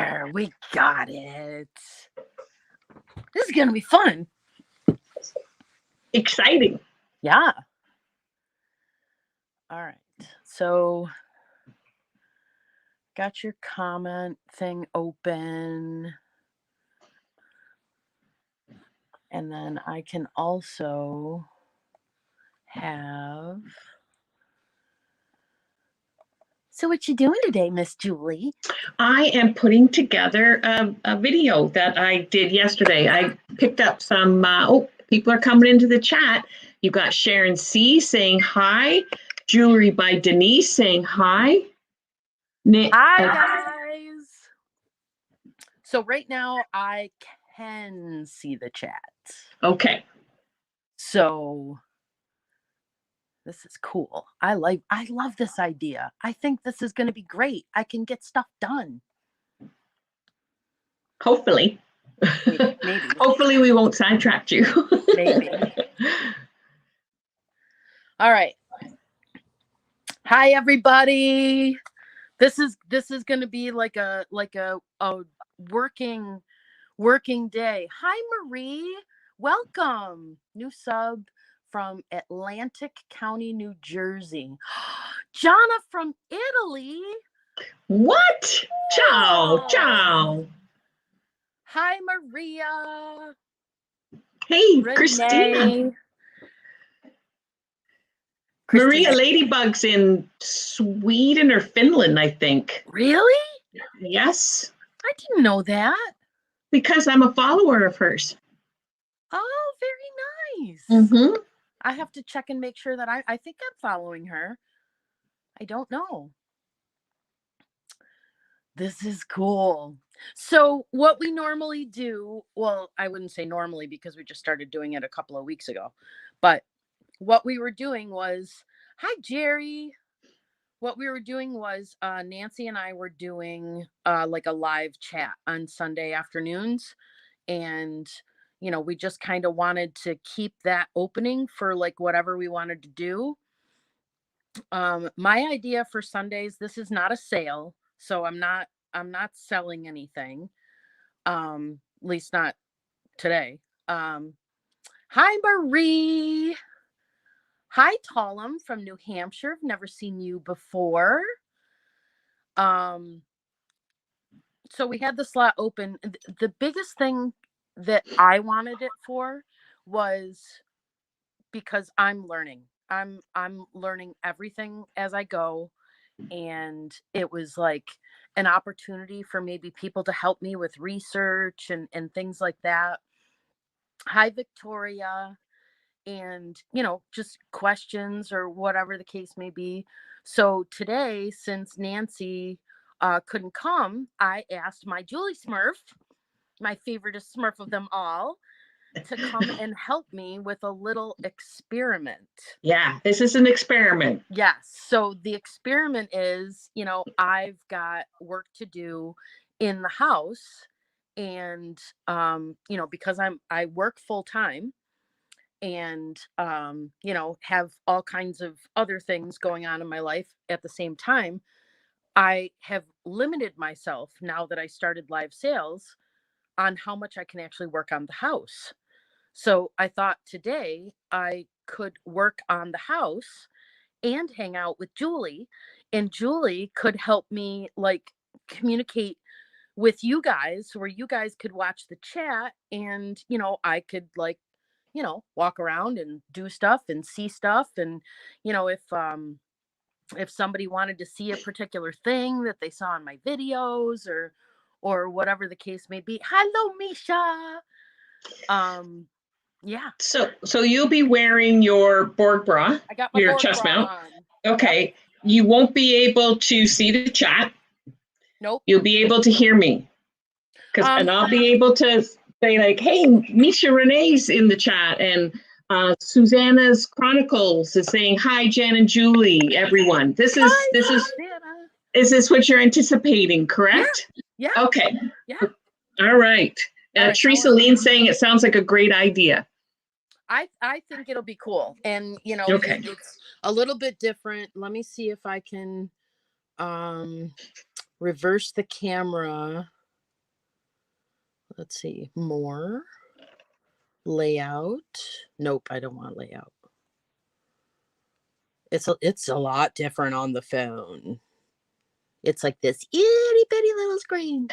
There, we got it. This is going to be fun. Exciting. Yeah. All right. So, got your comment thing open. And then I can also have... So what you doing today, Miss Julie? I am putting together a video that I did yesterday. I picked up some, people are coming into the chat. You got Sharon C. saying hi. Jewelry by Denise saying hi. Hi, guys. So right now I can see the chat. Okay. So this is cool. I love this idea. I think this is going to be great. I can get stuff done. Hopefully. Maybe. Hopefully we won't sidetrack you. Maybe. All right. Hi, everybody. This is going to be like a working day. Hi, Marie. Welcome. New sub from Atlantic County, New Jersey. Jana from Italy. What? Ciao, ciao. Hi, Maria. Hey, Renee. Christina. Maria Ladybug's in Sweden or Finland, I think. Really? Yes. I didn't know that. Because I'm a follower of hers. Oh, very nice. Mm-hmm. I have to check and make sure that I think I'm following her. I don't know. This is cool. So what we normally do, well, I wouldn't say normally because we just started doing it a couple of weeks ago, but what we were doing was, hi, Jerry. What we were doing was Nancy and I were doing like a live chat on Sunday afternoons. And, we just kind of wanted to keep that opening for like whatever we wanted to do. My idea for Sundays, this is not a sale, so I'm not selling anything. At least not today. Hi, Marie. Hi, Tallum from New Hampshire. I've never seen you before. So we had the slot open. The biggest thing that I wanted it for was because I'm learning. I'm learning everything as I go. And it was like an opportunity for maybe people to help me with research and things like that. Hi, Victoria. And, just questions or whatever the case may be. So today, since Nancy couldn't come, I asked my Julie Smurf, my favoriteest Smurf of them all, to come and help me with a little experiment. Yeah, this is an experiment. Yes. So the experiment is, I've got work to do in the house and, because I work full time and, have all kinds of other things going on in my life at the same time. I have limited myself now that I started live sales on how much I can actually work on the house. So I thought today I could work on the house and hang out with Julie, and Julie could help me like communicate with you guys where you guys could watch the chat and, I could like, walk around and do stuff and see stuff. And, if somebody wanted to see a particular thing that they saw in my videos or whatever the case may be. Hello, Misha. Yeah. So you'll be wearing your Borg bra. I got my your Borg chest bra mount. on. Okay. Yep. You won't be able to see the chat. Nope. You'll be able to hear me. And I'll be able to say like, hey, Misha Renee's in the chat, and Susanna's Chronicles is saying hi, Jan and Julie, everyone. Is this what you're anticipating, correct? Yeah. Okay. Yeah. All right. Teresa Lean saying it sounds like a great idea. I think it'll be cool. And, okay. It's a little bit different. Let me see if I can reverse the camera. let's see, more layout. Nope, I don't want layout. It's a lot different on the phone. It's like this itty bitty little screen.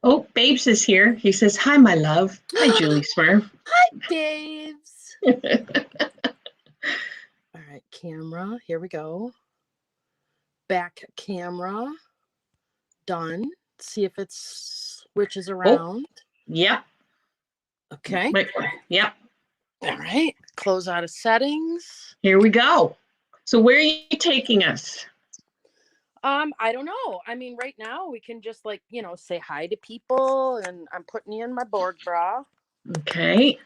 Oh, Babes is here. He says, hi, my love. Hi, Julie SMURF. Hi, Babes. All right, camera. Here we go. Back camera. Done. See if it switches around. Yep. Okay. Right. Yep. All right. Close out of settings. Here we go. So where are you taking us? I don't know. I mean, right now we can just like, say hi to people, and I'm putting you in my Borg bra. Okay.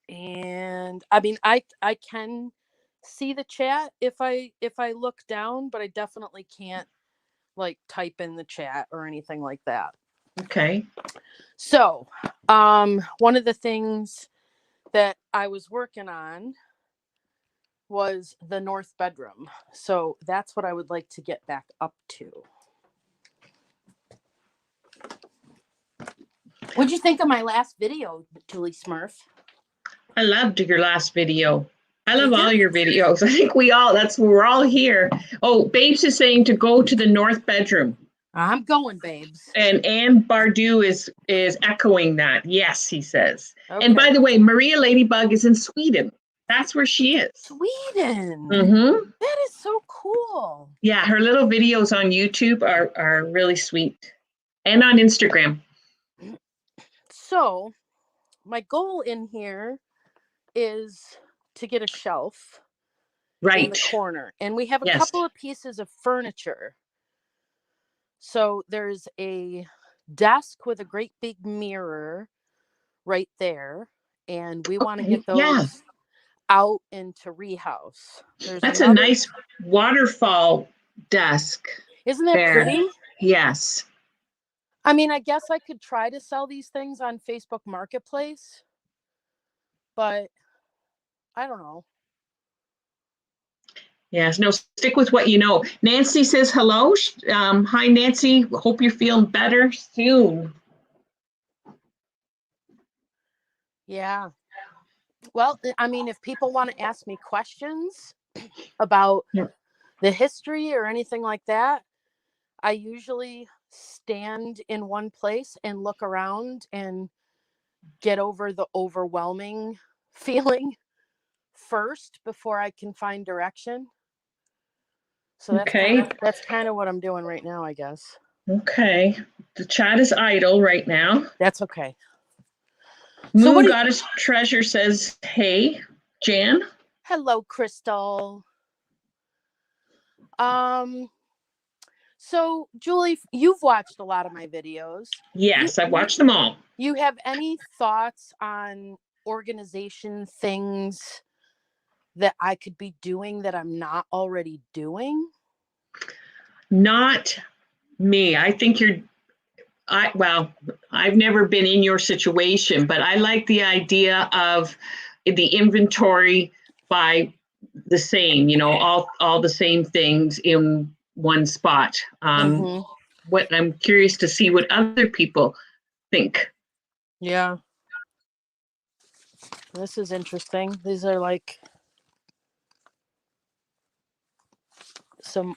And I mean, I can see the chat if I look down, but I definitely can't like type in the chat or anything like that. Okay. So, one of the things that I was working on was the north bedroom. So that's what I would like to get back up to. What'd you think of my last video, Julie SMURF? I loved your last video. I love all your videos. I think we're all here. Oh, Babes is saying to go to the north bedroom. I'm going, Babes. And Anne Bardu is echoing that. Yes, he says. Okay. And by the way, Maria Ladybug is in Sweden. That's where she is. Sweden. Mm-hmm. That is so cool. Yeah, her little videos on YouTube are really sweet. And on Instagram. So my goal in here is to get a shelf in the corner. And we have a couple of pieces of furniture. So there's a desk with a great big mirror right there. And we want to get those out into Rehouse. That's a nice waterfall desk. Isn't that pretty? Yes. I mean, I guess I could try to sell these things on Facebook Marketplace, but I don't know. Yes, no, stick with what you know. Nancy says hello. Hi, Nancy. Hope you're feeling better soon. Yeah. Well, I mean, if people want to ask me questions about the history or anything like that, I usually stand in one place and look around and get over the overwhelming feeling first before I can find direction. So that's kind of what I'm doing right now, I guess. Okay. The chat is idle right now. That's okay. Moon Goddess Treasure says, hey, Jan. Hello, Crystal. So Julie, you've watched a lot of my videos. Yes, I've watched them all. You have any thoughts on organization things that I could be doing that I'm not already doing? Not me. I think I've never been in your situation, but I like the idea of the inventory by the same, all the same things in one spot. What I'm curious to see what other people think. Yeah. This is interesting. These are like some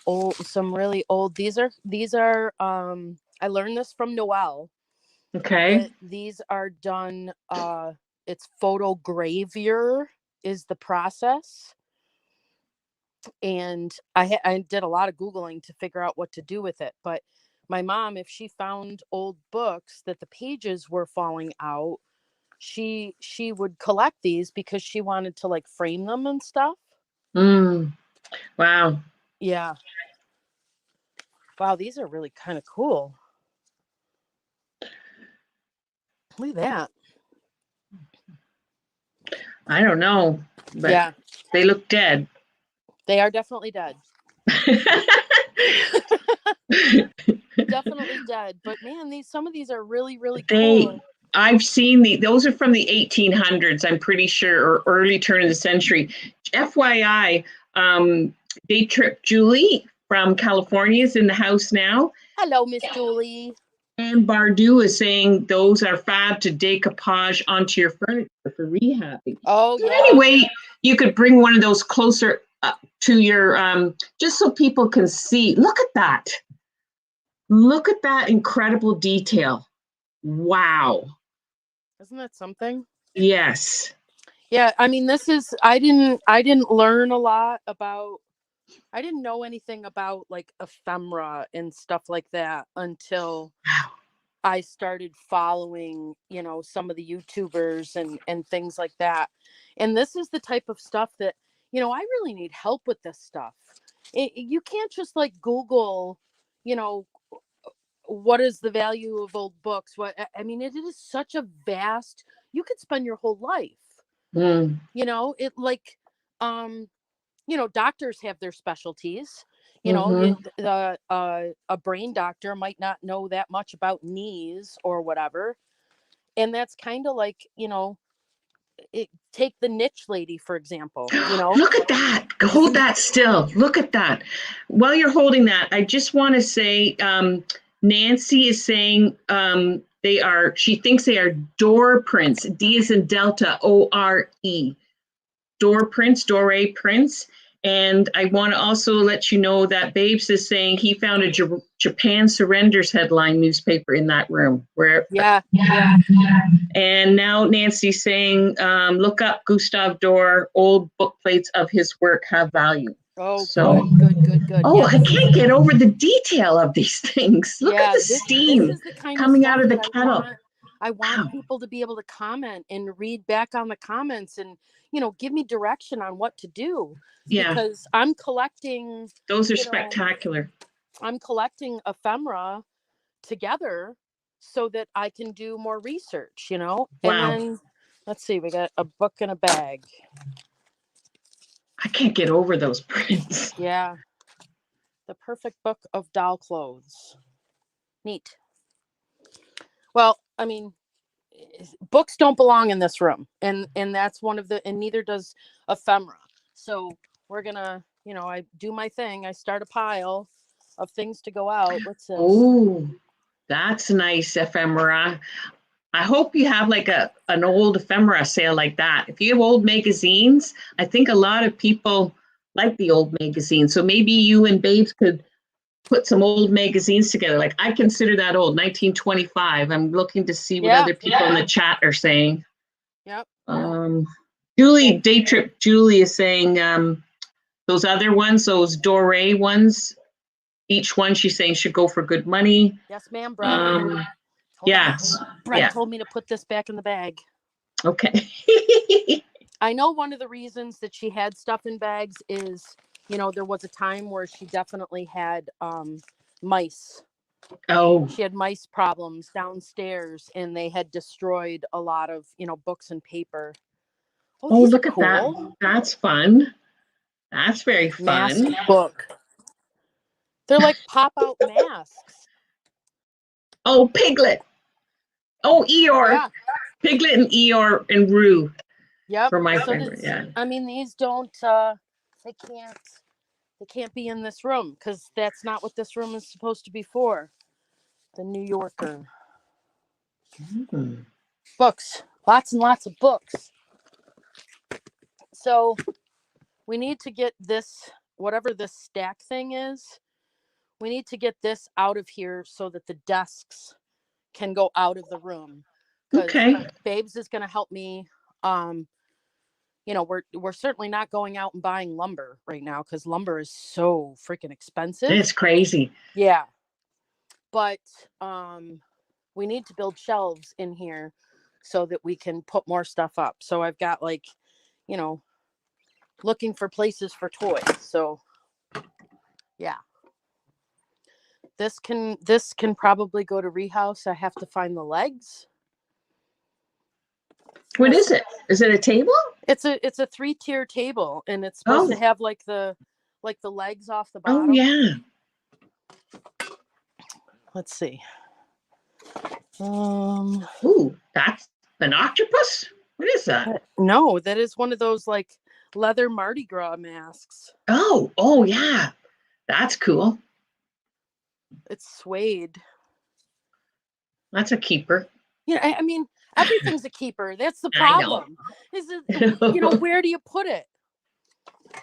really old. These are I learned this from Noelle. Okay. These are done it's photogravure is the process. And I did a lot of Googling to figure out what to do with it. But my mom, if she found old books that the pages were falling out, she would collect these because she wanted to like frame them and stuff. Wow. Yeah. Wow, these are really kind of cool. Look at that. I don't know, but they look dead. They are definitely dead. Definitely dead. But man, some of these are really, really cool. I've seen those are from the 1800s, I'm pretty sure, or early turn of the century. FYI, Day Trip Julie from California is in the house now. Hello, Miss Julie. And Bardou is saying those are fab to decoupage onto your furniture for rehabbing. Oh, So yeah. anyway, you could bring one of those closer to your, just so people can see. Look at that. Look at that incredible detail. Wow. Isn't that something? Yes. Yeah, I mean, I didn't learn a lot about, I didn't know anything about like ephemera and stuff like that until Wow. I started following, some of the YouTubers and things like that. And this is the type of stuff that, I really need help with this stuff. You can't just like Google, you know, what is the value of old books? I mean, it is such a vast, you could spend your whole life, Mm. it like, um, doctors have their specialties. Mm-hmm. A brain doctor might not know that much about knees or whatever. And that's kind of like, take the niche lady, for example, Look at that. Hold that still. Look at that. While you're holding that, I just want to say Nancy is saying she thinks they are door prints. D is in Delta, O-R-E. Door prints, Dore prints. And I want to also let you know that Babes is saying he found a Japan surrenders headline newspaper in that room. Yeah. And now Nancy's saying, look up Gustav Doré. Old book plates of his work have value. Oh, so good. Oh, Yeah, I can't get over the detail of these things. Look at the steam this is the kind of coming stuff out of the that kettle. I want Wow. people to be able to comment and read back on the comments and, give me direction on what to do. Yeah. Because I'm collecting. Those are spectacular. I'm collecting ephemera together so that I can do more research, Wow. And then let's see, we got a book in a bag. I can't get over those prints. Yeah. The perfect book of doll clothes. Neat. Well, I mean, books don't belong in this room, and that's one of the, and neither does ephemera. So we're gonna, I do my thing. I start a pile of things to go out. What's this? Oh, that's nice ephemera. I hope you have like an old ephemera sale like that. If you have old magazines, I think a lot of people like the old magazines. So maybe you and Babes could put some old magazines together. Like I consider that old, 1925. I'm looking to see what other people in the chat are saying. Yep. Julie, Day Trip Julie is saying those other ones, those Doré ones, each one she's saying should go for good money. Yes, ma'am, Brett. Brett told me to put this back in the bag. Okay. I know one of the reasons that she had stuff in bags is, there was a time where she definitely had mice. Oh. She had mice problems downstairs, and they had destroyed a lot of, books and paper. Oh, look at that. That's fun. That's very fun. Mask book. They're like pop-out masks. Oh, Piglet. Oh, Eeyore. Yeah. Piglet and Eeyore and Roo. Yep. For my favorite, yeah. I mean, these don't, they can't be in this room because that's not what this room is supposed to be for. The New Yorker. Books. Lots and lots of books. So we need to get this, whatever this stack thing is, we need to get this out of here so that the desks can go out of the room. Okay. Babes is going to help me. We're certainly not going out and buying lumber right now because lumber is so freaking expensive. It's crazy. Yeah. But we need to build shelves in here so that we can put more stuff up. So I've got looking for places for toys. So yeah. This can probably go to Rehouse. I have to find the legs. What is it? Is it a table? It's a 3-tier table, and it's supposed to have like the legs off the bottom. Oh yeah. Let's see. Ooh, that's an octopus? What is that? No, that is one of those like leather Mardi Gras masks. Oh yeah. That's cool. It's suede. That's a keeper. Yeah, I mean, everything's a keeper. That's the I know. problem. Is it, where do you put it?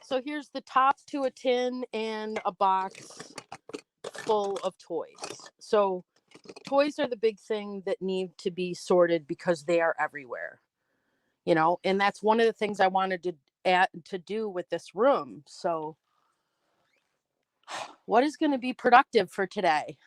So here's the top to a tin and a box full of toys. So toys are the big thing that need to be sorted because they are everywhere. And that's one of the things I wanted to do with this room. So what is going to be productive for today?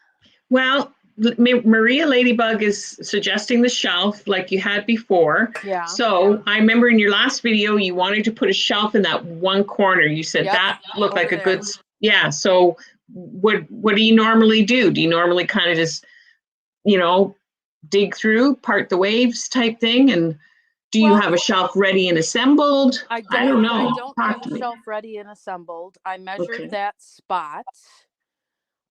Well, Maria Ladybug is suggesting the shelf like you had before. Yeah. So I remember in your last video, you wanted to put a shelf in that one corner. You said that looked like a good, yeah. So what do you normally do? Do you normally kind of just, dig through, part the waves type thing? And do you have a shelf ready and assembled? I don't know. I don't have a shelf ready and assembled. I measured that spot.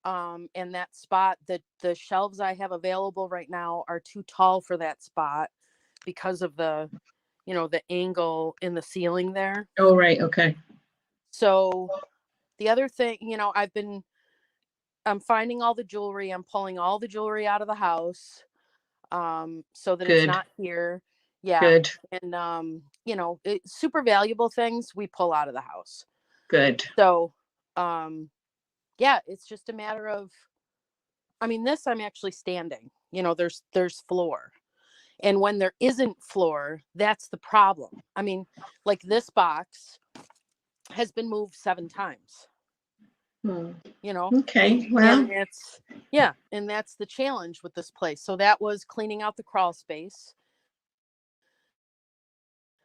And that spot, the shelves I have available right now are too tall for that spot because of the angle in the ceiling there. Oh, right. Okay. So the other thing, I'm finding all the jewelry. I'm pulling all the jewelry out of the house, so that it's not here. Yeah. Good. And, super valuable things we pull out of the house. Good. So, yeah, it's just a matter of, this I'm actually standing, there's floor. And when there isn't floor, that's the problem. Like this box has been moved 7 times. Okay. Well, and that's the challenge with this place. So that was cleaning out the crawl space.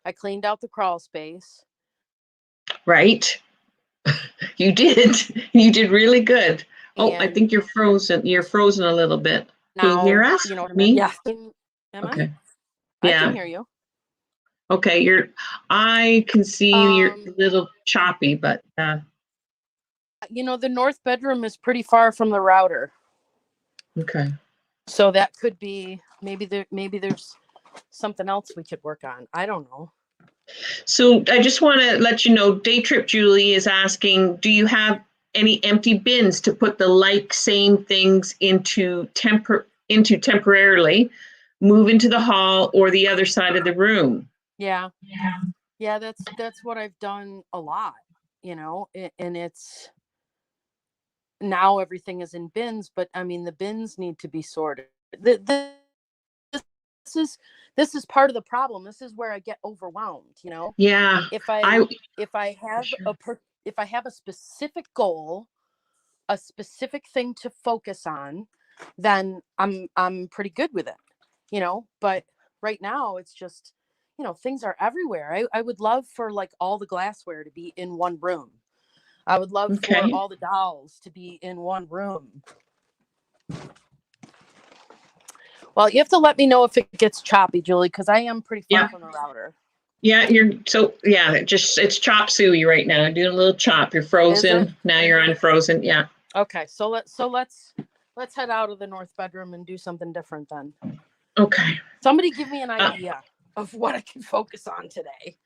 I cleaned out the crawl space. Right. You did. You did really good. Oh, I think you're frozen. You're frozen a little bit. Can you hear us? Me? Yeah. Am I? I can hear you. Okay, I can see you're a little choppy, but the north bedroom is pretty far from the router. Okay. So that could be maybe there's something else we could work on. I don't know. So I just want to let you know, Day Trip Julie is asking, do you have any empty bins to put the same things into temporarily, move into the hall or the other side of the room? Yeah. That's what I've done a lot, and it's now everything is in bins, but the bins need to be sorted. This is part of the problem. This is where I get overwhelmed, Yeah. If I have a specific goal, a specific thing to focus on, then I'm pretty good with it, but right now it's just, things are everywhere. I would love for all the glassware to be in one room. I would love for all the dolls to be in one room. Well, you have to let me know if it gets choppy, Julie, because I am pretty far from the router. Yeah, it's chop suey right now. Doing a little chop. You're frozen. Now you're unfrozen. Yeah. Okay, so let's head out of the north bedroom and do something different then. Okay. Somebody give me an idea of what I can focus on today.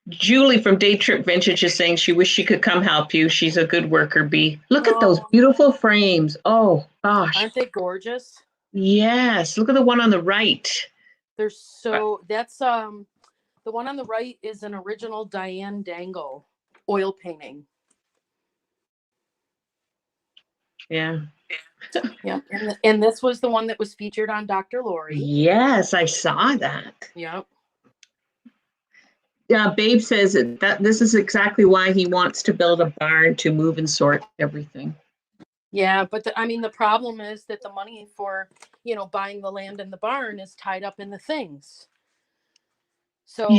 Julie from Day Trip Vintage is saying she wished she could come help you. She's a good worker bee. Look at those beautiful frames. Oh gosh. Aren't they gorgeous? Yes. Look at the one on the right. That's the one on the right is an original Diane Dangle oil painting. Yeah. Yeah. And this was the one that was featured on Dr. Lori. Yes, I saw that. Yep. Yeah, Babe says that this is exactly why he wants to build a barn to move and sort everything. Yeah, but the problem is that the money for, buying the land and the barn is tied up in the things. So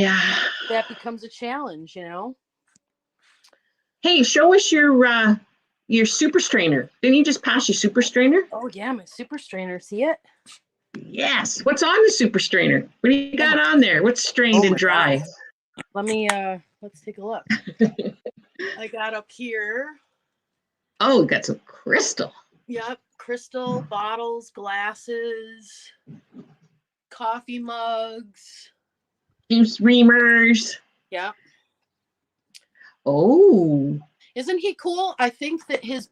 that becomes a challenge, Hey, show us your super strainer. Didn't you just pass your super strainer? Oh yeah, my super strainer. See it? Yes. What's on the super strainer? What do you got on there? What's strained and dry? God. Let me let's take a look. I got up here. Oh, got some crystal. Yep, crystal bottles, glasses, coffee mugs, juice reamers. Yep. Oh. Isn't he cool? I think that the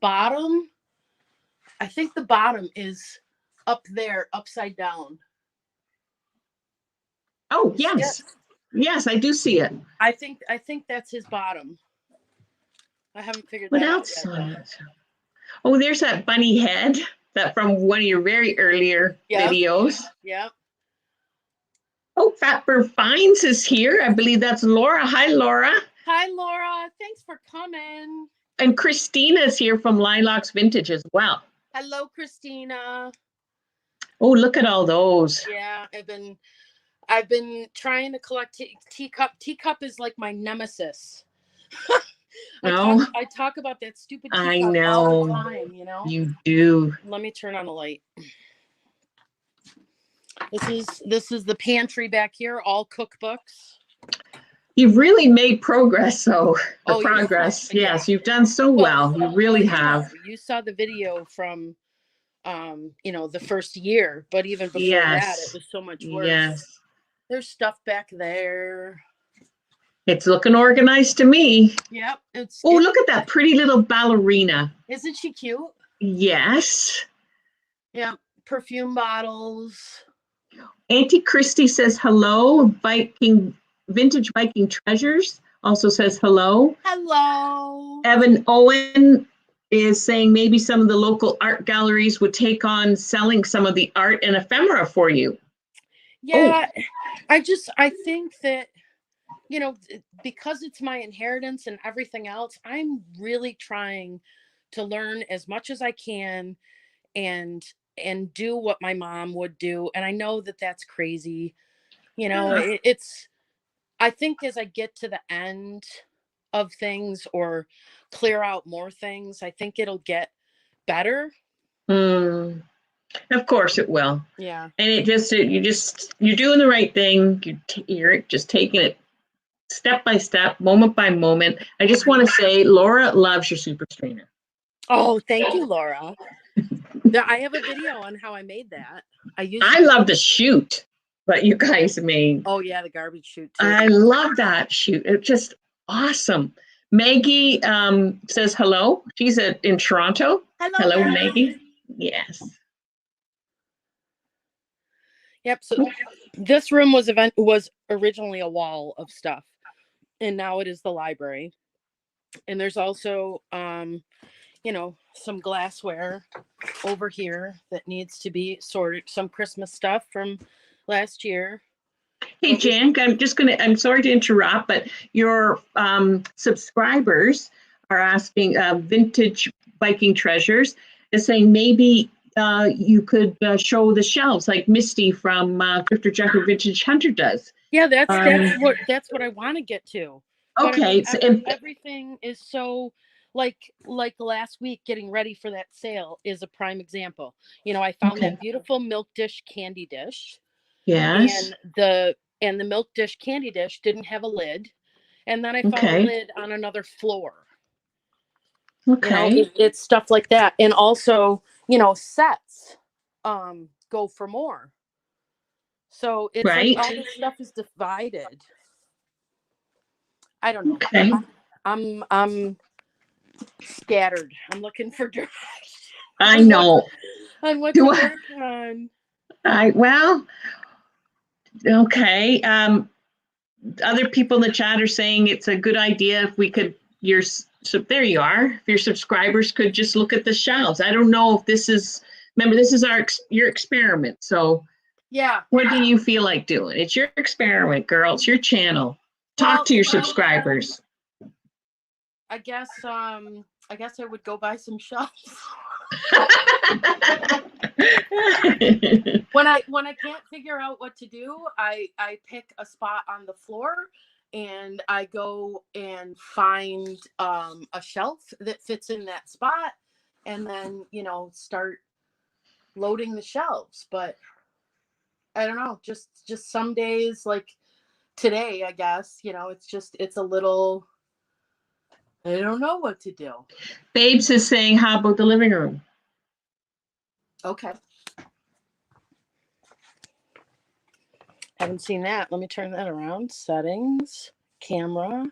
bottom is up there, upside down. Oh, You see it? yes. Yes, I do see it. I think that's his bottom. I haven't figured What that out else? yet though. Oh, there's that bunny head that from one of your very earlier Yep. videos. Yep. Oh, Fatbird Finds is here. I believe that's Laura. Hi, Laura. Hi, Laura. Thanks for coming. And Christina's here from Lilacs Vintage as well. Hello, Christina. Oh, look at all those. Yeah, I've been trying to collect teacup. Teacup is like my nemesis. No, I talk about that stupid I teacup all the know time, you know. you do. Let me turn on the light. This is the pantry back here, all cookbooks. You've really made progress, though. Oh, Progress. yeah. Yes, you've done so well. You really have. You saw the video from the first year, but even before that, it Yes. was so much worse. Yes. There's stuff back there. It's looking organized to me. Yep. Look at that pretty little ballerina. Isn't she cute? Yes. Yeah. Perfume bottles. Auntie Christie says hello. Vintage Viking Treasures also says hello. Hello. Evan Owen is saying maybe some of the local art galleries would take on selling some of the art and ephemera for you. Yeah, I think that, because it's my inheritance and everything else, I'm really trying to learn as much as I can and do what my mom would do. And I know that that's crazy. I think as I get to the end of things or clear out more things, I think it'll get better. Of course it will. Yeah. And you're doing the right thing. You're just taking it step by step, moment by moment. I just want to say, Laura loves your super strainer. Oh, thank you, Laura. I have a video on how I made that. I love the chute that you guys made. Oh yeah, the garbage chute too. I love that chute. It's just awesome. Maggie says hello. She's in Toronto. Hello, Maggie. Yes. Yep. So this room was originally a wall of stuff, and now it is the library. And there's also some glassware over here that needs to be sorted. Some Christmas stuff from last year. Hey, Jan, I'm sorry to interrupt, but your subscribers are asking, Vintage Viking Treasures is saying maybe you could show the shelves like Misty from Drifter Jacker Vintage Hunter does. Yeah, that's what I want to get to. Okay. But I mean, everything is so like last week getting ready for that sale is a prime example. I found that beautiful milk dish candy dish. Yes. And the milk dish candy dish didn't have a lid. And then I found a lid on another floor. Okay. It's stuff like that. And also, sets go for more. So it's like all this stuff is divided. I don't know. Okay. I'm scattered. I'm looking for direction. I know. On what to work on. Okay. Other people in the chat are saying it's a good idea if we could, so there you are. If your subscribers could just look at the shelves. I don't know if this is your experiment. So yeah. What do you feel like doing? It's your experiment, girl. It's your channel. Talk to your subscribers. I guess I would go buy some shelves. When I can't figure out what to do, I pick a spot on the floor and I go and find a shelf that fits in that spot and then, start loading the shelves. But I don't know, just some days like today, I guess, it's a little, I don't know what to do. Babes is saying, how about the living room? Okay. Haven't seen that. Let me turn that around. Settings, camera,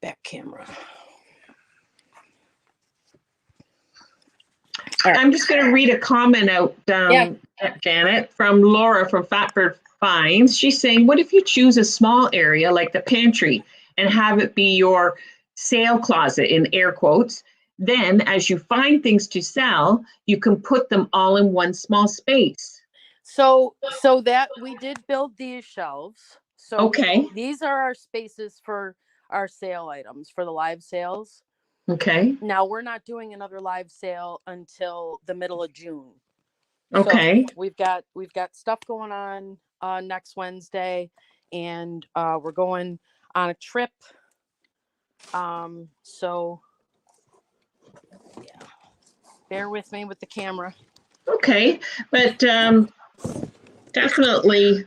back camera. right. I'm just going to read a comment out, Yeah. Janet, from Laura from Fatbird Finds. She's saying, what if you choose a small area like the pantry and have it be your sale closet in air quotes? Then as you find things to sell, you can put them all in one small space. So that we did build these shelves. So Okay. these are our spaces for our sale items for the live sales. Okay. Now we're not doing another live sale until the middle of June. Okay. So we've got stuff going on next Wednesday, and we're going on a trip. So yeah, bear with me with the camera. Okay, but definitely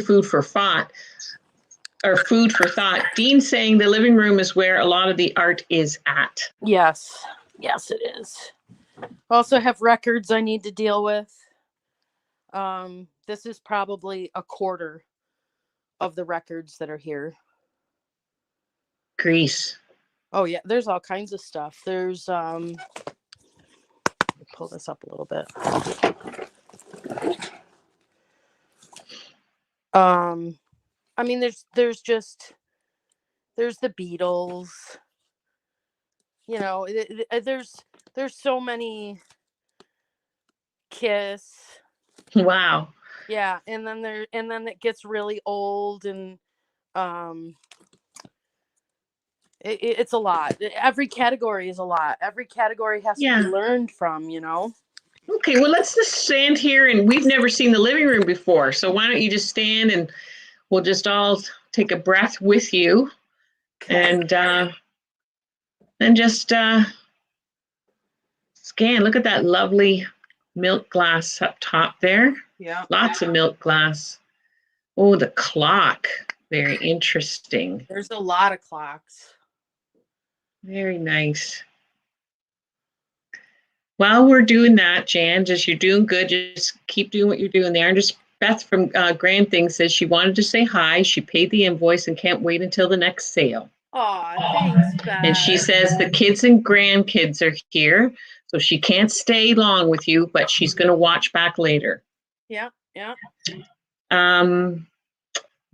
food for thought. Or food for thought. Dean's saying the living room is where a lot of the art is at. Yes, it is. Also have records I need to deal with. This is probably a quarter of the records that are here. Greece. Oh yeah, there's all kinds of stuff. There's pull this up a little bit. I mean there's the Beatles. You know, there's so many. Kiss. Wow. Yeah, and then it gets really old, and it's a lot. Every category is a lot. Every category has to be learned from, you know. Okay, well, let's just stand here, and we've never seen the living room before, so why don't you just stand and we'll just all take a breath with you. Okay. And just scan. Look at that lovely milk glass up top there. Yeah. Lots of milk glass. Oh, the clock. Very interesting. There's a lot of clocks. Very nice. While we're doing that, Jan, just you're doing good. Just keep doing what you're doing there. And just Beth from Grand Thing says she wanted to say hi. She paid the invoice and can't wait until the next sale. Aw, thanks, Beth. And she says the kids and grandkids are here, so she can't stay long with you, but she's going to watch back later. Yeah.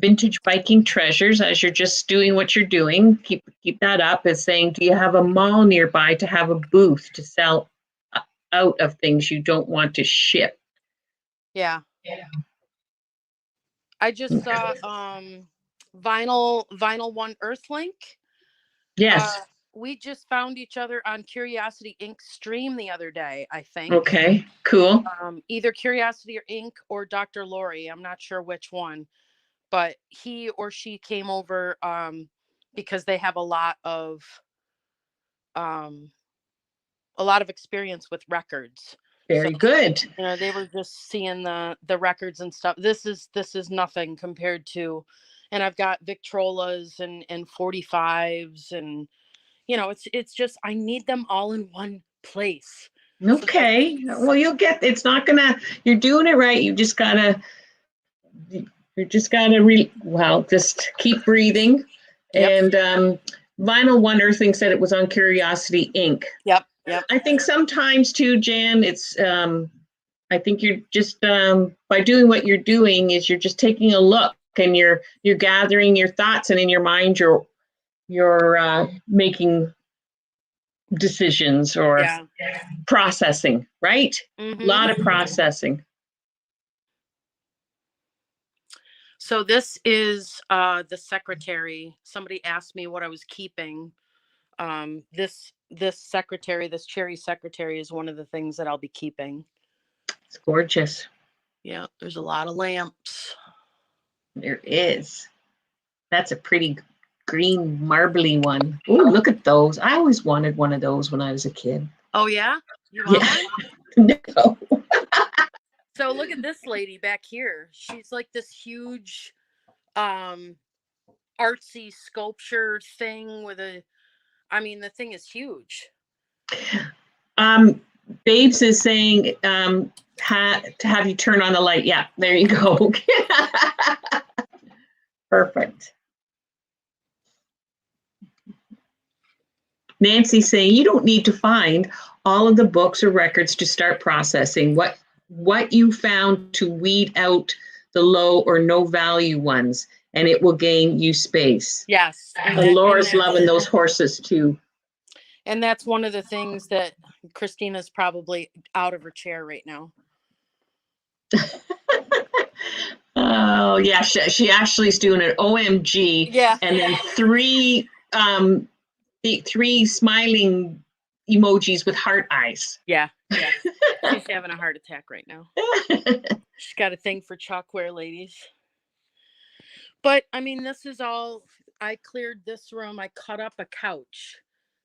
Vintage biking treasures, as you're just doing what you're doing, keep that up. Is saying, do you have a mall nearby to have a booth to sell out of things you don't want to ship? Yeah. I just saw Vinyl One Earthlink. Yes. We just found each other on Curiosity Inc. stream the other day, I think. Okay, cool. Either Curiosity or Inc. or Dr. Lori. I'm not sure which one, but he or she came over because they have a lot of experience with records. Very good. You know, they were just seeing the records and stuff. This is nothing compared to, and I've got Victrolas and 45s, and you know, it's just I need them all in one place. Okay. Well, you'll get. It's not gonna. You're doing it right. You just gotta. Just keep breathing. Yep. And Vinyl One Earthling said it was on Curiosity Inc. Yep. I think sometimes too, Jan, it's I think you're just by doing what you're doing is you're just taking a look and you're gathering your thoughts, and in your mind you're making decisions or processing, right? Mm-hmm. A lot of processing. So this is the secretary. Somebody asked me what I was keeping. This secretary, this cherry secretary, is one of the things that I'll be keeping. It's gorgeous. Yeah, there's a lot of lamps. There is. That's a pretty green marbly one. Oh, look at those. I always wanted one of those when I was a kid. Oh yeah? You want one? No. So look at this lady back here. She's like this huge artsy sculpture thing with the thing is huge. Babes is saying to have you turn on the light. Yeah, there you go. Perfect. Nancy saying you don't need to find all of the books or records to start processing what you found to weed out the low or no value ones, and it will gain you space. Yes. And Laura's loving those horses too. And that's one of the things that Christina's probably out of her chair right now. Oh yeah, she actually is doing an OMG. Yeah. And then three smiling emojis with heart eyes. Yeah. She's having a heart attack right now. She's got a thing for chalkware, ladies. But I mean, this is all, I cleared this room. I cut up a couch.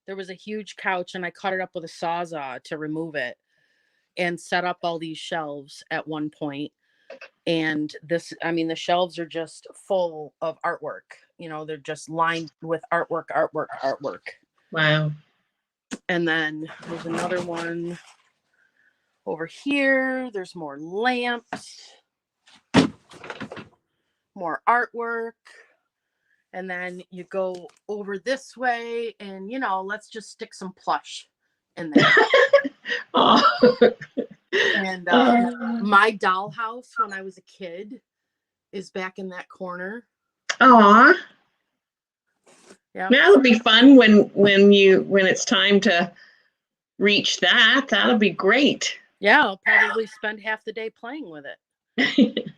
There was a huge couch and I cut it up with a Sawzall to remove it and set up all these shelves at one point. And this, I mean, the shelves are just full of artwork. You know, they're just lined with artwork. Wow. And then there's another one over here. There's more lamps, more artwork. And then you go over this way and, you know, let's just stick some plush in there. Oh. And my dollhouse when I was a kid is back in that corner. Aw. Yeah. That'll be fun when it's time to reach that. That'll be great. Yeah, I'll probably spend half the day playing with it.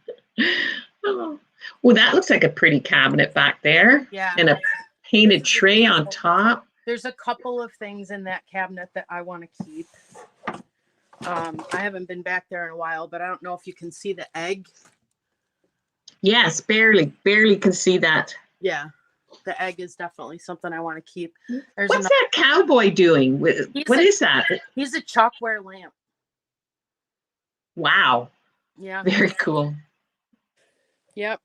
Oh. Well, that looks like a pretty cabinet back there. Yeah. And a painted tray on top. There's a couple of things in that cabinet that I want to keep. I haven't been back there in a while, but I don't know if you can see the egg. Yes, barely can see that. Yeah, the egg is definitely something I want to keep. What's that cowboy doing? What is that? He's a chalkware lamp. Wow. Yeah. Very cool. Yep.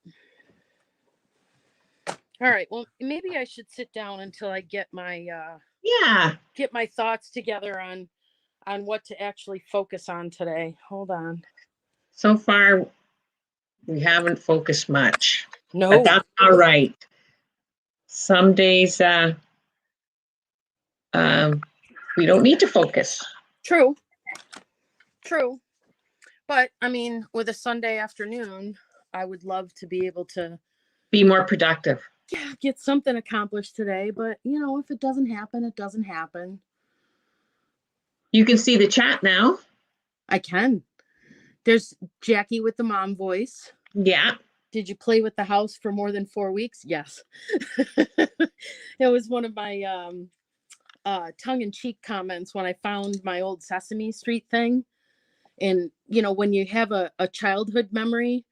All right. Well, maybe I should sit down until I get my get my thoughts together on what to actually focus on today. Hold on. So far, we haven't focused much. No. But that's all right. Some days we don't need to focus. True. But I mean, with a Sunday afternoon, I would love to be able to be more productive. Yeah, get something accomplished today. But, you know, if it doesn't happen, it doesn't happen. You can see the chat now. I can. There's Jackie with the mom voice. Yeah. Did you play with the house for more than 4 weeks? Yes. It was one of my tongue-in-cheek comments when I found my old Sesame Street thing. And, you know, when you have a childhood memory,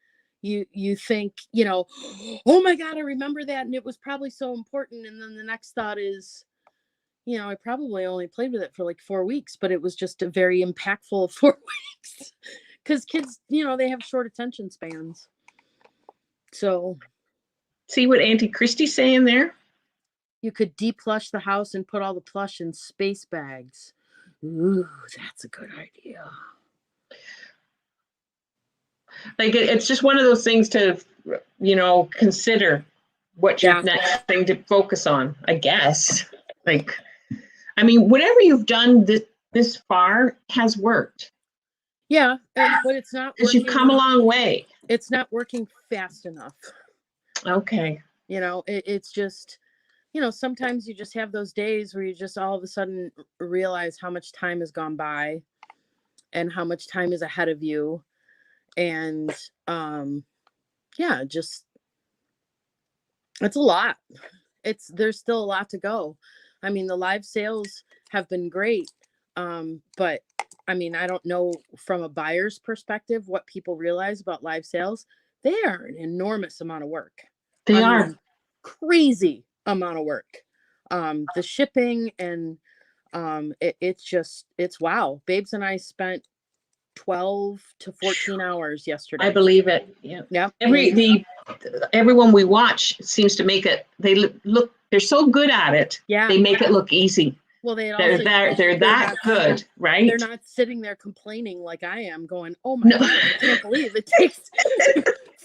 you think, you know, oh my God, I remember that. And it was probably so important. And then the next thought is, you know, I probably only played with it for like 4 weeks, but it was just a very impactful 4 weeks. Because kids, you know, they have short attention spans. So. See what Auntie Christie's saying there? You could de-plush the house and put all the plush in space bags. Ooh, that's a good idea. Like it's just one of those things to, you know, consider what your next thing to focus on, I guess. Like, I mean, whatever you've done this far has worked. Yeah, but it's not because you've come a long way. It's not working fast enough. Okay. You know, it's just, you know, sometimes you just have those days where you just all of a sudden realize how much time has gone by and how much time is ahead of you. And yeah, just it's a lot. There's still a lot to go. I mean, the live sales have been great. But I mean, I don't know from a buyer's perspective what people realize about live sales. They are an enormous amount of work. They are crazy amount of work. The shipping and it's wow. Babes and I spent 12 to 14 hours yesterday. I believe it. Yeah. Yeah. Everyone we watch seems to make it. They look. They're so good at it. Yeah. They make it look easy. Well, they're that good, right? They're not sitting there complaining like I am, going, "Oh my God, I can't believe it takes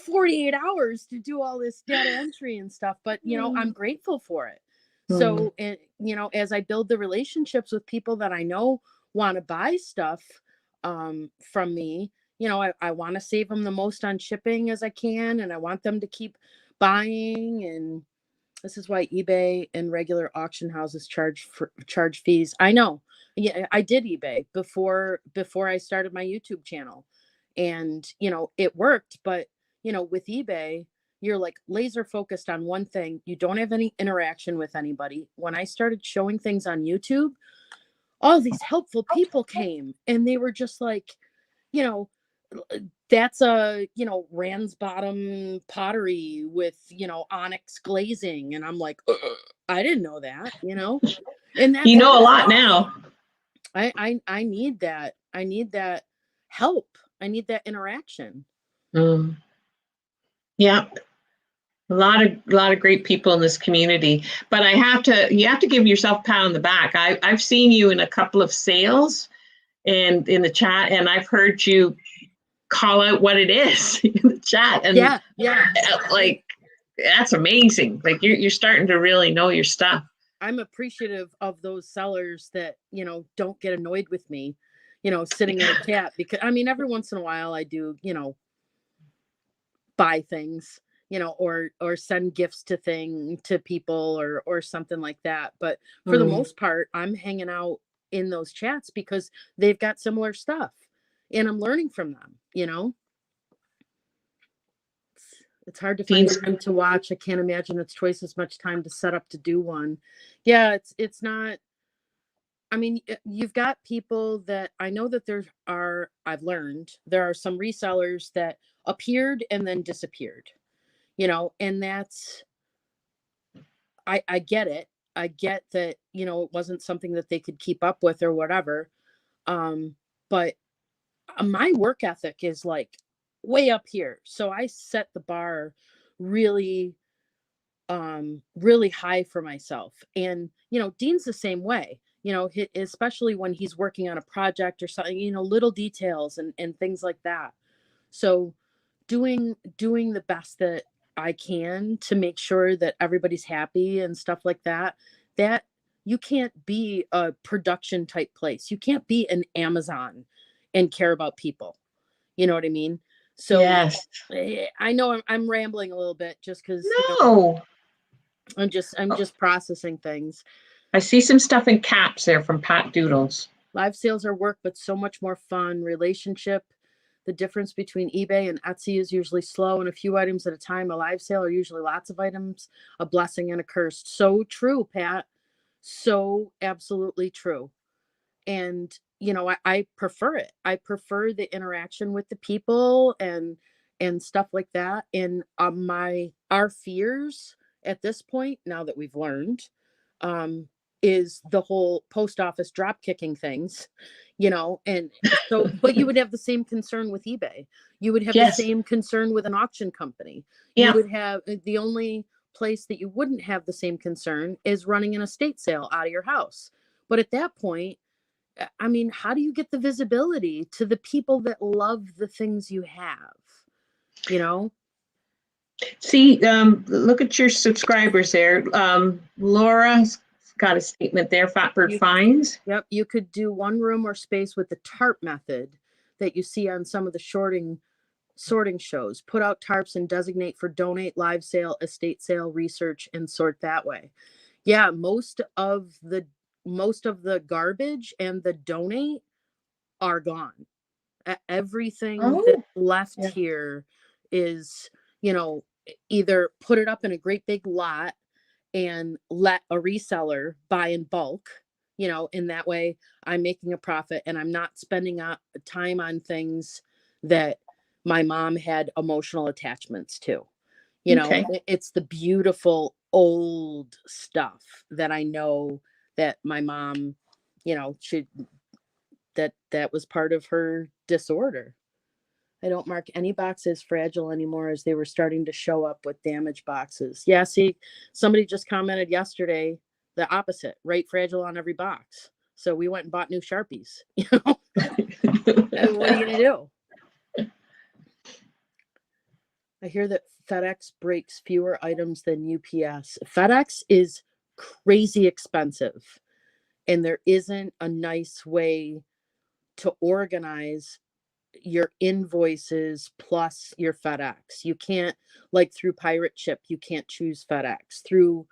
48 hours to do all this data entry and stuff." But you know, I'm grateful for it. So, you know, as I build the relationships with people that I know want to buy stuff from me, you know, I want to save them the most on shipping as I can, and I want them to keep buying. And this is why eBay and regular auction houses charge fees. I know. Yeah, I did eBay before I started my YouTube channel. And, you know, it worked, but you know, with eBay, you're like laser focused on one thing. You don't have any interaction with anybody. When I started showing things on YouTube, all these helpful people came, and they were just like, you know, that's a, you know, Ransbottom pottery with, you know, onyx glazing. And I'm like, I didn't know that, you know, and You that's, know a lot now. I need that. I need that help. I need that interaction. Mm. Yeah. A lot of great people in this community, but you have to give yourself a pat on the back. I've seen you in a couple of sales and in the chat, and I've heard you call out what it is in the chat, and Yeah. like that's amazing. Like you're starting to really know your stuff. I'm appreciative of those sellers that, you know, don't get annoyed with me, you know, sitting in a chat, because I mean, every once in a while I do, you know, buy things, you know, or send gifts to people or something like that. But for the most part, I'm hanging out in those chats because they've got similar stuff and I'm learning from them, you know. It's hard to find Dean's, time to watch. I can't imagine it's twice as much time to set up to do one. Yeah, it's not. I mean, you've got people that I know that I've learned there are some resellers that appeared and then disappeared, you know, and that's, I get it. I get that, you know, it wasn't something that they could keep up with or whatever. But my work ethic is like way up here. So I set the bar really really high for myself. And you know, Dean's the same way, you know, especially when he's working on a project or something, you know, little details and things like that. So doing the best that I can to make sure that everybody's happy and stuff like that. That you can't be a production type place. You can't be an Amazon and care about people. You know what I mean? So yes. I know I'm rambling a little bit just because, you know, No. I'm just processing things. I see some stuff in caps there from Pat Doodles. Live sales are work, but so much more fun. Relationship. The difference between eBay and Etsy is usually slow and a few items at a time. A live sale are usually lots of items, a blessing and a curse. So true, Pat. So absolutely true. And, you know, I prefer it. I prefer the interaction with the people and stuff like that. And our fears at this point, now that we've learned, um, is the whole post office drop kicking things, you know. And so, but you would have the same concern with eBay. You would have the Yes. same concern with an auction company. You Yeah. would have the only place that you wouldn't have the same concern is running an estate sale out of your house. But at that point, I mean, how do you get the visibility to the people that love the things you have? You know? See, look at your subscribers there. Laura's got a statement there. Fatbird You Finds. Yep, you could do one room or space with the tarp method that you see on some of the sorting shows. Put out tarps and designate for donate, live sale, estate sale, research, and sort that way. Yeah, most of the garbage and the donate are gone. Everything that's Oh, left yeah. here is, you know, either put it up in a great big lot and let a reseller buy in bulk, you know, in that way I'm making a profit and I'm not spending time on things that my mom had emotional attachments to. You know, Okay. it's the beautiful old stuff that I know that my mom, you know, that was part of her disorder. I don't mark any boxes fragile anymore as they were starting to show up with damaged boxes. Yeah, see, somebody just commented yesterday the opposite, write fragile on every box. So we went and bought new Sharpies. You know, what are you gonna do? I hear that FedEx breaks fewer items than UPS. FedEx is crazy expensive. and there isn't a nice way to organize your invoices plus your FedEx. You can't, like through Pirate Chip, you can't choose FedEx. Through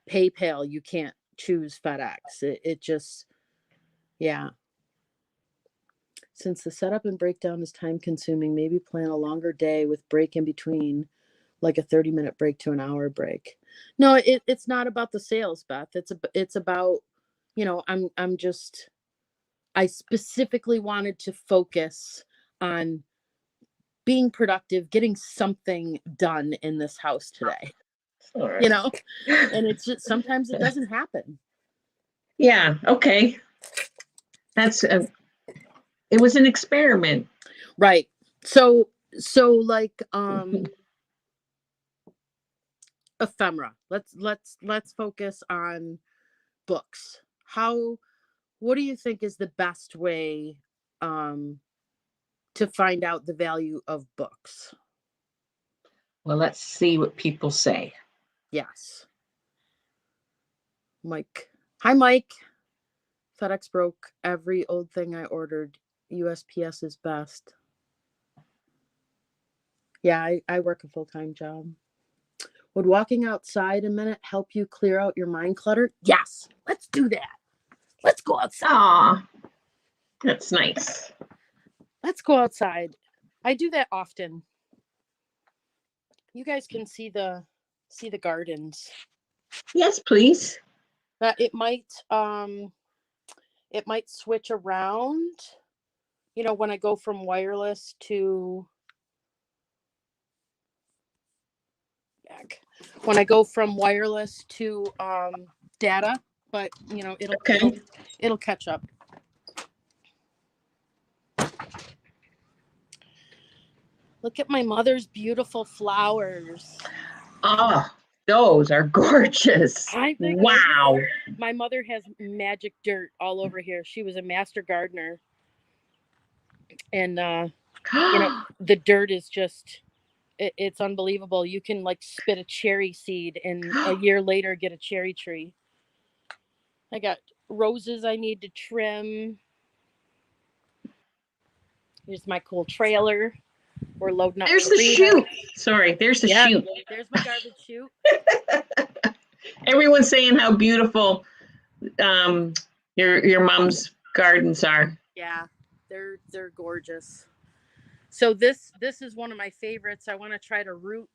PayPal, you can't choose FedEx. It just, yeah. Since the setup and breakdown is time consuming, maybe plan a longer day with break in between, like a 30-minute break to an hour break. No, it's not about the sales, Beth. It's about, I specifically wanted to focus on being productive, getting something done in this house today. All right. And it's just sometimes it doesn't happen. Yeah. Okay. It was an experiment. Right. So like ephemera. Let's focus on books. What do you think is the best way to find out the value of books? Well, let's see what people say. Yes. Mike. Hi, Mike. FedEx broke every old thing I ordered. USPS is best. Yeah, I work a full-time job. Would walking outside a minute help you clear out your mind clutter? Yes. Let's do that. Let's go outside. Aw, that's nice. Let's go outside. I do that often. You guys can see the gardens. Yes, please. It might switch around, when I go from wireless to data, but it'll catch up. Look at my mother's beautiful flowers. Oh, those are gorgeous. Wow. My mother has magic dirt all over here. She was a master gardener. And the dirt is just it's unbelievable. You can like spit a cherry seed and a year later get a cherry tree. I got roses I need to trim. Here's my cool trailer. We're loading up. There's the chute. Sorry, there's the chute. There's my garbage chute. Everyone's saying how beautiful your mom's gardens are. Yeah, they're gorgeous. So this is one of my favorites. I want to try to root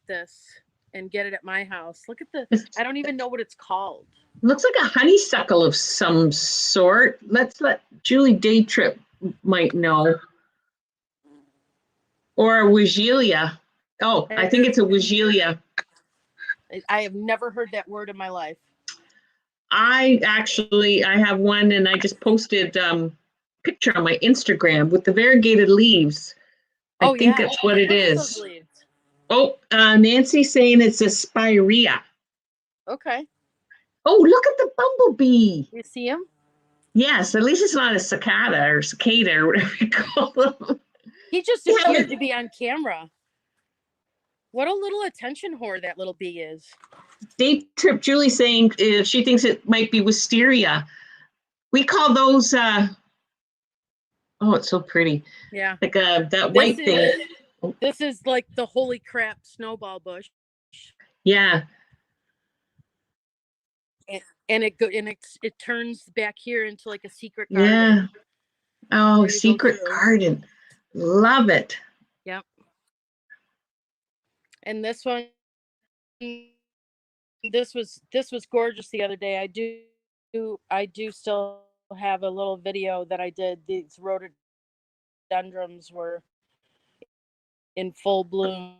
this and get it at my house. Look at I don't even know what it's called. Looks like a honeysuckle of some sort. Let's let Julie Daytrip might know. Or a Wigelia. Oh, I think it's a Wigelia. I have never heard that word in my life. I have one, and I just posted picture on my Instagram with the variegated leaves. I think that's what it is. Oh, Nancy's saying it's a spirea. Okay. Oh, look at the bumblebee. You see him? Yes, at least it's not a cicada or whatever you call them. He just appeared to be on camera. What a little attention whore that little bee is. Day Trip Julie saying she thinks it might be wisteria. We call those oh, it's so pretty. Yeah. Like that white thing. This is like the holy crap snowball bush. Yeah. And it turns back here into like a secret garden. Yeah. Oh, secret garden. Love it. Yep. And this one, this was gorgeous the other day. I do still have a little video that I did. These rhododendrons were in full bloom.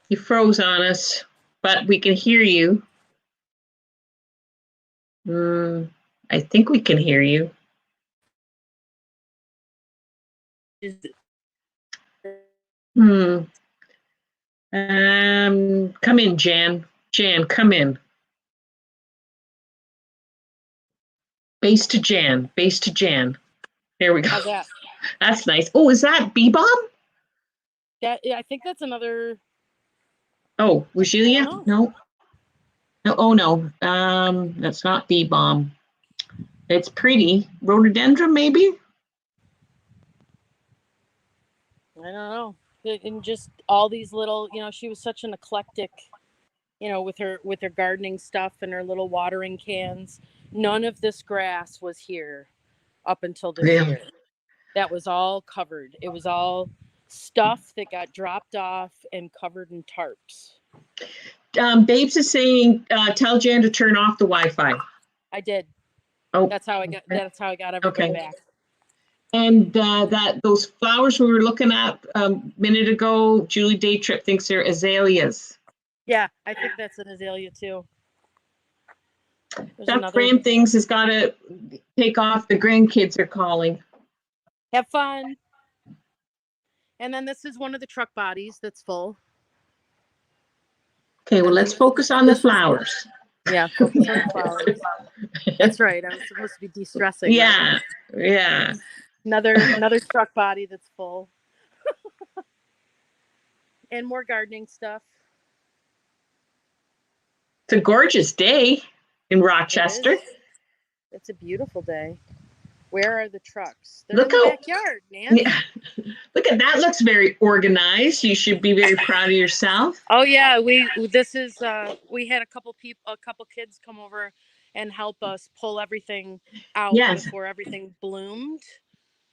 You froze on us, but we can hear you. I think we can hear you. Come in, Jan. Jan, come in. Base to Jan. There we go. How's that? That's nice. Oh, is that bee bomb? Yeah, I think that's another. Oh, Wigelia? No. Oh no, that's not bee balm. It's pretty. Rhododendron, maybe? I don't know. And just all these little, she was such an eclectic, with her gardening stuff and her little watering cans. None of this grass was here up until this Really? year. That was all covered. It was all stuff that got dropped off and covered in tarps. Babes is saying, tell Jan to turn off the Wi-Fi. I did. Oh, That's how I got everybody back. And those flowers we were looking at a minute ago, Julie Day Trip thinks they're azaleas. Yeah, I think that's an azalea too. There's That Fran things has got to take off. The grandkids are calling. Have fun. And then this is one of the truck bodies that's full. Okay, well, let's focus on the flowers. Yeah, focus on the flowers. That's right. I was supposed to be de-stressing. Yeah, right? Yeah. Another truck body that's full. And more gardening stuff. It's a gorgeous day in Rochester. It's a beautiful day. Where are the trucks? They're in the backyard, man. Yeah. Look at that. Looks very organized. You should be very proud of yourself. Oh yeah, we had a couple kids come over and help us pull everything out before everything bloomed.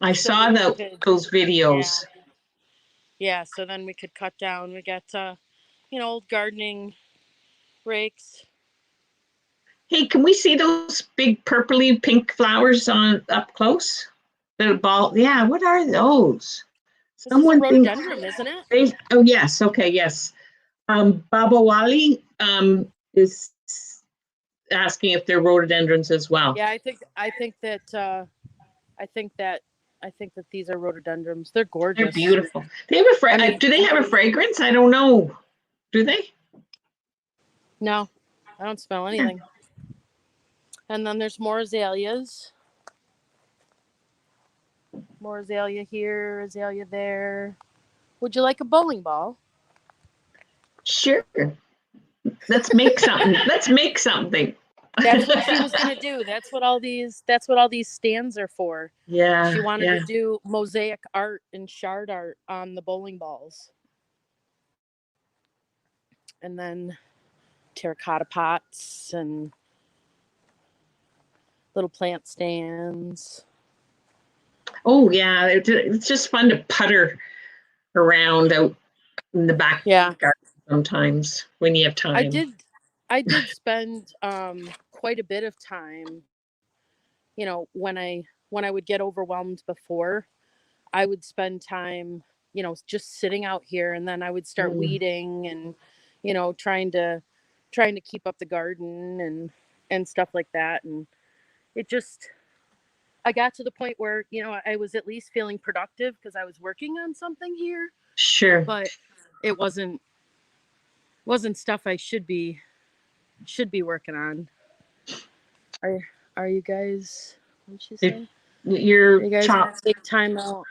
I saw those videos. Yeah, so then we could cut down. We got old gardening rakes. Hey, can we see those big purpley pink flowers up close? The ball, yeah. What are those? Someone this is a rhododendron, isn't it? Oh yes, okay, yes. Baba Wali is asking if they're rhododendrons as well. Yeah, I think that these are rhododendrons. They're gorgeous. They're beautiful. They have do they have a fragrance? I don't know. Do they? No, I don't smell anything. Yeah. And then there's more azaleas. More azalea here, azalea there. Would you like a bowling ball? Sure. Let's make something. Let's make something. That's what she was gonna do. That's what all these stands are for. Yeah. She wanted to do mosaic art and shard art on the bowling balls. And then terracotta pots and little plant stands. Oh yeah, it's just fun to putter around out in the back garden sometimes when you have time. I did spend quite a bit of time, when I would get overwhelmed before, I would spend time, just sitting out here, and then I would start weeding and, trying to keep up the garden and stuff like that. And I got to the point where, I was at least feeling productive because I was working on something here. Sure. But it wasn't stuff I should be working on. Are you guys, what'd she say? You guys gonna take time out?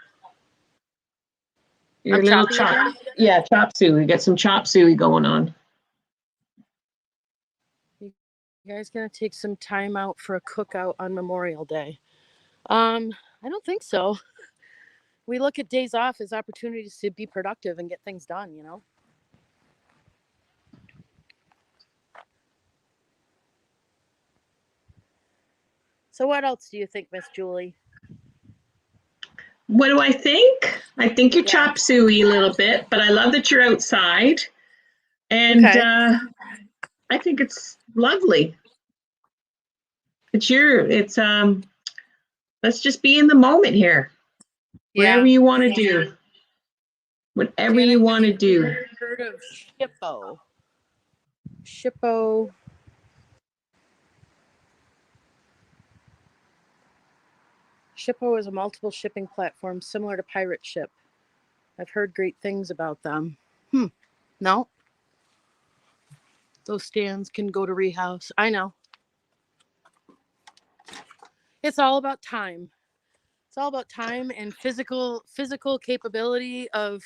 Your little chop. Yeah, chop suey. We got some chop suey going on. You guys gonna take some time out for a cookout on Memorial Day? I don't think so. We look at days off as opportunities to be productive and get things done, So what else do you think, Miss Julie? What do I think? I think you chop suey a little bit, but I love that you're outside. And I think it's lovely. Let's just be in the moment here. Whatever you want to do. Whatever you want to do. Heard of Shippo? Shippo. Shippo is a multiple shipping platform similar to Pirate Ship. I've heard great things about them. No. Those stands can go to Rehouse. I know. It's all about time. It's all about time and physical capability of,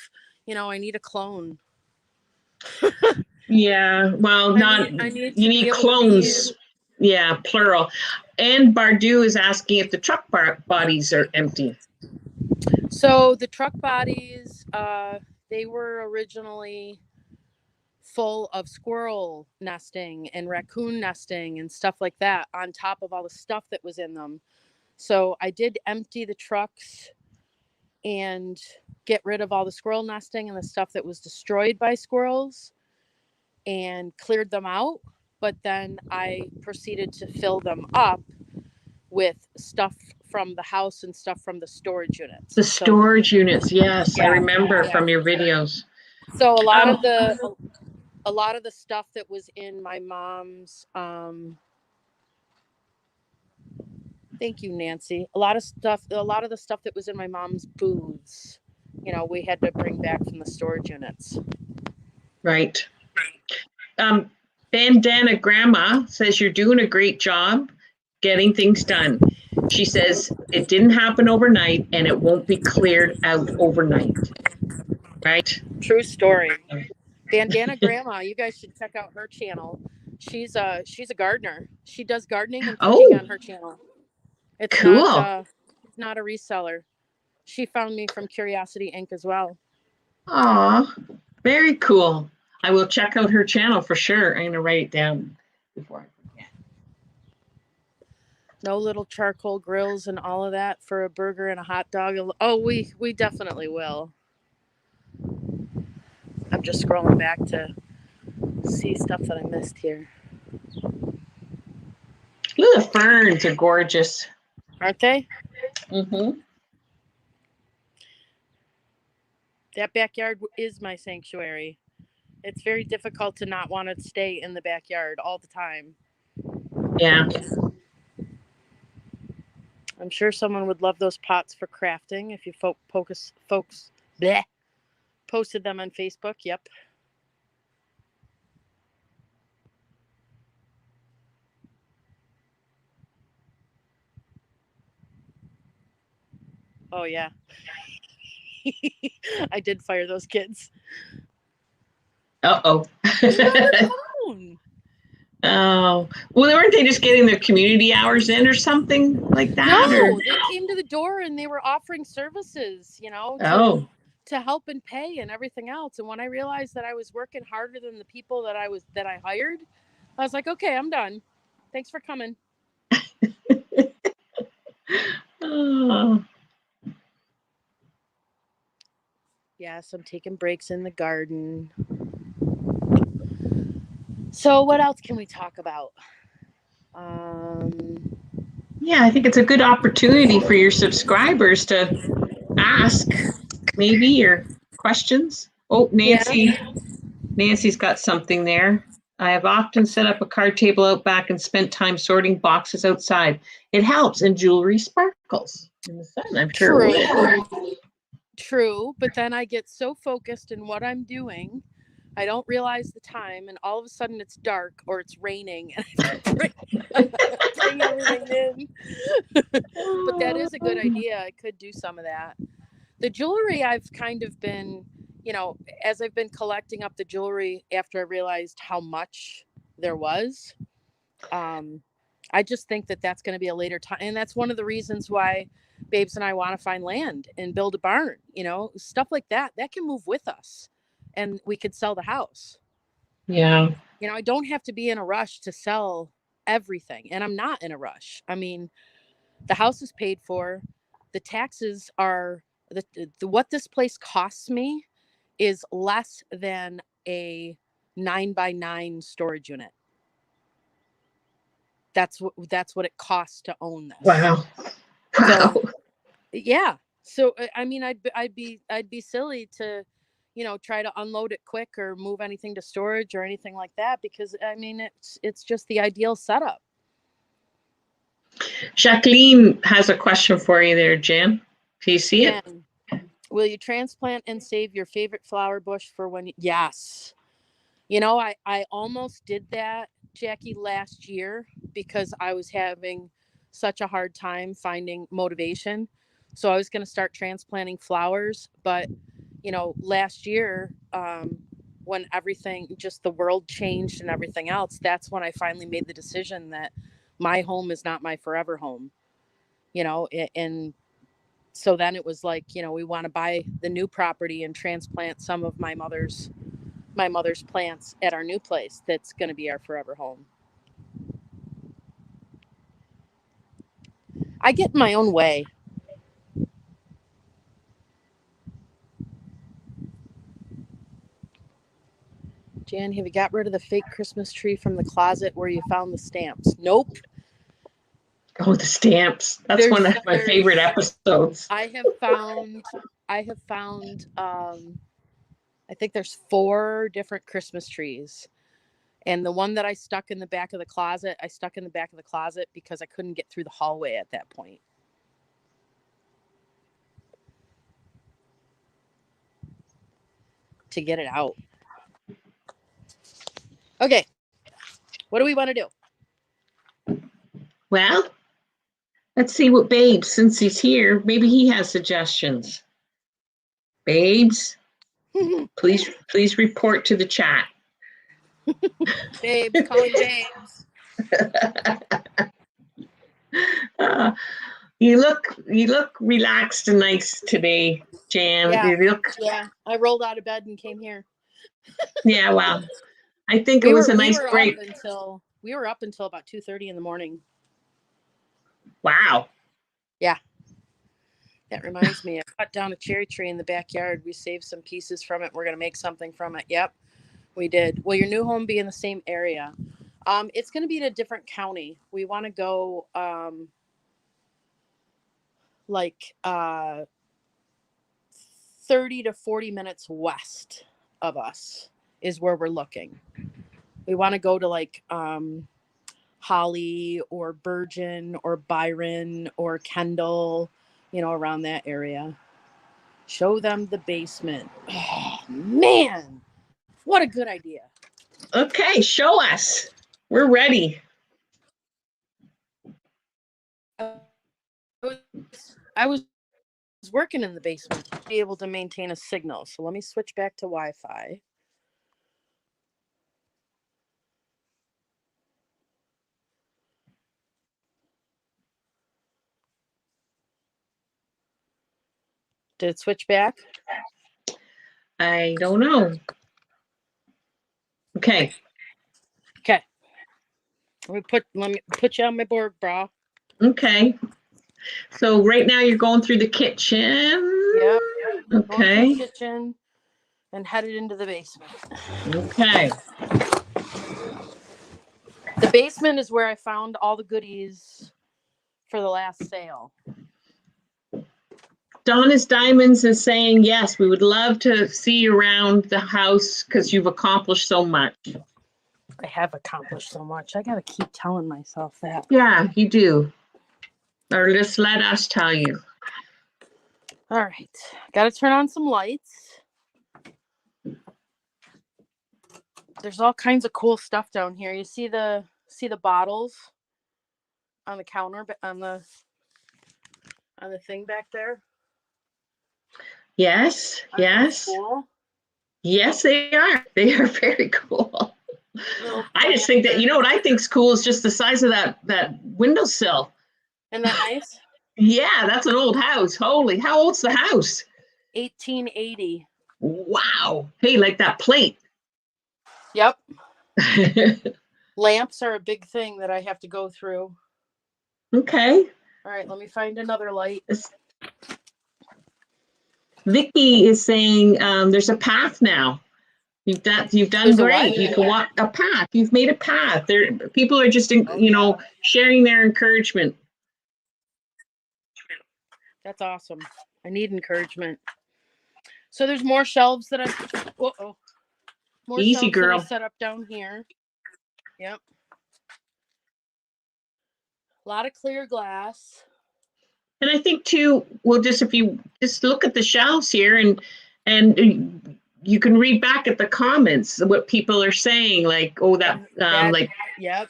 I need a clone. Yeah, well, I need you to be need able to be. clones. Yeah, plural. And Bardu is asking if the truck bodies are empty. So the truck bodies, they were originally full of squirrel nesting and raccoon nesting and stuff like that on top of all the stuff that was in them. So I did empty the trucks and get rid of all the squirrel nesting and the stuff that was destroyed by squirrels and cleared them out. But then I proceeded to fill them up with stuff from the house and stuff from the storage units. The storage units, yes, I remember from your videos. So a lot of the stuff that was in my mom's thank you, Nancy. A lot of the stuff that was in my mom's booths, we had to bring back from the storage units. Right. Bandana Grandma says you're doing a great job getting things done. She says it didn't happen overnight and it won't be cleared out overnight. Right? True story. Bandana Grandma, you guys should check out her channel. She's a gardener. She does gardening and cooking on her channel. It's cool. Not a reseller. She found me from Curiosity Inc. as well. Aw, very cool. I will check out her channel for sure. I'm gonna write it down before I forget. No little charcoal grills and all of that for a burger and a hot dog. Oh, we definitely will. I'm just scrolling back to see stuff that I missed here. Look, the ferns are gorgeous. Aren't they? Mm-hmm. That backyard is my sanctuary. It's very difficult to not want to stay in the backyard all the time. Yeah. I'm sure someone would love those pots for crafting if you folks posted them on Facebook. Yep. Oh, yeah. I did fire those kids. Uh-oh. phone. Oh, well, weren't they just getting their community hours in or something like that? No, they came to the door and they were offering services, to help and pay and everything else. And when I realized that I was working harder than the people that I hired, I was like, okay, I'm done. Thanks for coming. Oh. Yes, I'm taking breaks in the garden. So what else can we talk about? Yeah, I think it's a good opportunity for your subscribers to ask maybe your questions. Oh, Nancy. Yeah. Nancy's got something there. I have often set up a card table out back and spent time sorting boxes outside. It helps, and jewelry sparkles in the sun, I'm sure. True, but then I get so focused in what I'm doing, I don't realize the time, and all of a sudden it's dark or it's raining, and I have to bring everything in. But that is a good idea. I could do some of that. The jewelry, I've kind of been, as I've been collecting up the jewelry after I realized how much there was, I just think that that's going to be a later time. And that's one of the reasons why Babes and I want to find land and build a barn, stuff like that can move with us and we could sell the house. Yeah. I don't have to be in a rush to sell everything. And I'm not in a rush. I mean, the house is paid for. The taxes are what this place costs me is less than a 9x9 storage unit. That's what it costs to own this. Wow. So, yeah. So I mean, I'd be silly to, try to unload it quick or move anything to storage or anything like that, because I mean, it's just the ideal setup. Jacqueline has a question for you there, Jan. Do you see it? Will you transplant and save your favorite flower bush for when? Yes. I almost did that, Jackie, last year because I was having such a hard time finding motivation. So I was going to start transplanting flowers. But, last year, when everything, just the world changed and everything else, that's when I finally made the decision that my home is not my forever home, and so then it was like, we want to buy the new property and transplant some of my mother's plants at our new place that's going to be our forever home. I get in my own way. Jan, have you got rid of the fake Christmas tree from the closet where you found the stamps? Nope. Oh, the stamps. That's one of my favorite episodes. I have found I think there's 4 different Christmas trees. And the one that I stuck in the back of the closet, because I couldn't get through the hallway at that point. To get it out. Okay. What do we want to do? Well, let's see what Babes, since he's here, maybe he has suggestions. Babes, please report to the chat. Babes, calling Babes. You look relaxed and nice today, Jan. Yeah. I rolled out of bed and came here. Yeah, well, I think it was a nice break. We were up until about 2:30 in the morning. Wow. Yeah. That reminds me, I cut down a cherry tree in the backyard. We saved some pieces from it. We're going to make something from it. Yep, we did. Will your new home be in the same area? It's going to be in a different county. We want to go 30 to 40 minutes west of us is where we're looking. We want to go to Holly or Bergen or Byron or Kendall, around that area. Show them the basement. Oh, man, what a good idea. Okay, show us. We're ready. I was working in the basement to be able to maintain a signal. So let me switch back to Wi-Fi. Did it switch back? I don't know. Okay. Let me put you on my board, bro. Okay. So right now you're going through the kitchen. Yep. Okay. Going through the kitchen and headed into the basement. Okay. The basement is where I found all the goodies for the last sale. Donna's Diamonds is saying, yes, we would love to see you around the house because you've accomplished so much. I have accomplished so much. I got to keep telling myself that. Yeah, you do. Or just let us tell you. All right. Got to turn on some lights. There's all kinds of cool stuff down here. You see the bottles on the counter, on the thing back there? Yes, yes. Cool? Yes, they are. They are very cool. I just think that, what I think is cool is just the size of that windowsill. Isn't that nice? Yeah, that's an old house. Holy, how old's the house? 1880. Wow. Hey, like that plate. Yep. Lamps are a big thing that I have to go through. Okay. All right, let me find another light. Vicky is saying there's a path now. You've done great. You can walk a path. You've made a path. People are just sharing their encouragement. That's awesome. I need encouragement. So there's more shelves that more easy shelves girl that I set up down here. Yep. A lot of clear glass. And I think too, if you just look at the shelves here and you can read back at the comments what people are saying, like, oh, yep.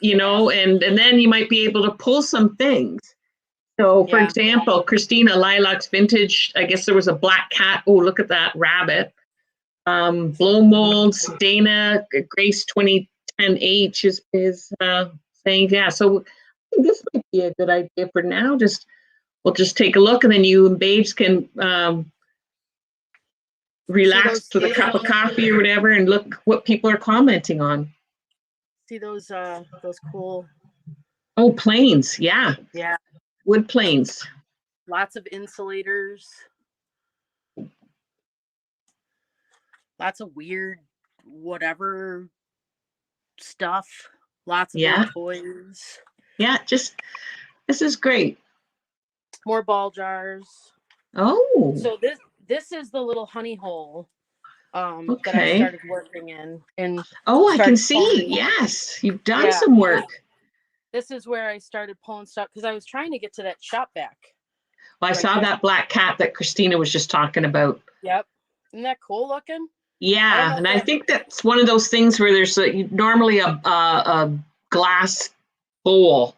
And then you might be able to pull some things. So for example, Christina Lilacs Vintage, I guess there was a black cat. Oh, look at that rabbit. blow molds. Dana Grace 2010H is saying, yeah. So I think this might be a good idea for now. We'll just take a look, and then you and Babes can relax with a cup of coffee or whatever, and look what people are commenting on. See those cool. Oh, planes, yeah. Yeah. Wood planes. Lots of insulators. Lots of weird whatever stuff. Lots of little toys. Yeah, this is great. More ball jars. Oh. So this is the little honey hole that I started working in. And I can see. Yes, you've done some work. This is where I started pulling stuff because I was trying to get to that shop vac. Well, I saw that black cat that Christina was just talking about. Yep. Isn't that cool looking? Yeah, and I think that's one of those things where there's normally a glass bowl.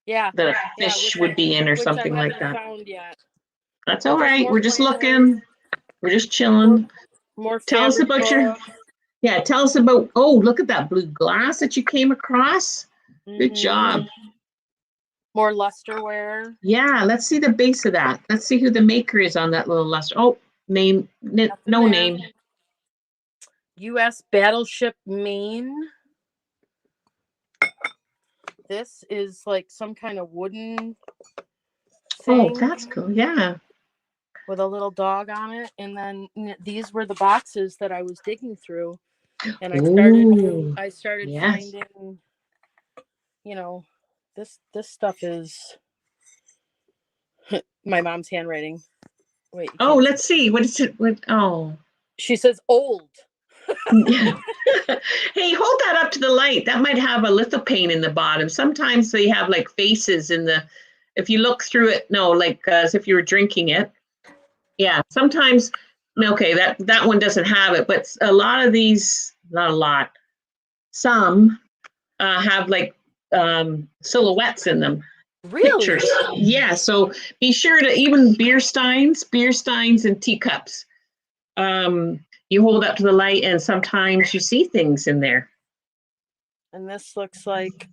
Yeah. That a fish would be in or something like that. Found yet. That's all right. We're just looking. We're just chilling. More tell us about tell us about, oh, look at that blue glass that you came across. Good job. More lusterware. Yeah, let's see the base of that. Let's see who the maker is on that little luster. Oh, name, no name. U.S. Battleship Maine. This is like some kind of wooden thing. Oh, that's cool. Yeah. With a little dog on it. And then these were the boxes that I was digging through. And I started finding, this stuff is my mom's handwriting. Wait. Oh, let's see. What is it? She says old. Hey, hold that up to the light. That might have a lithopane in the bottom. Sometimes they have like faces if you look through it, like as if you were drinking it. Yeah, sometimes, okay, that one doesn't have it, but a lot of these, not a lot, some have like silhouettes in them. Really? Pictures. Yeah, so be sure to, even beer steins and teacups. You hold up to the light and sometimes you see things in there. And this looks like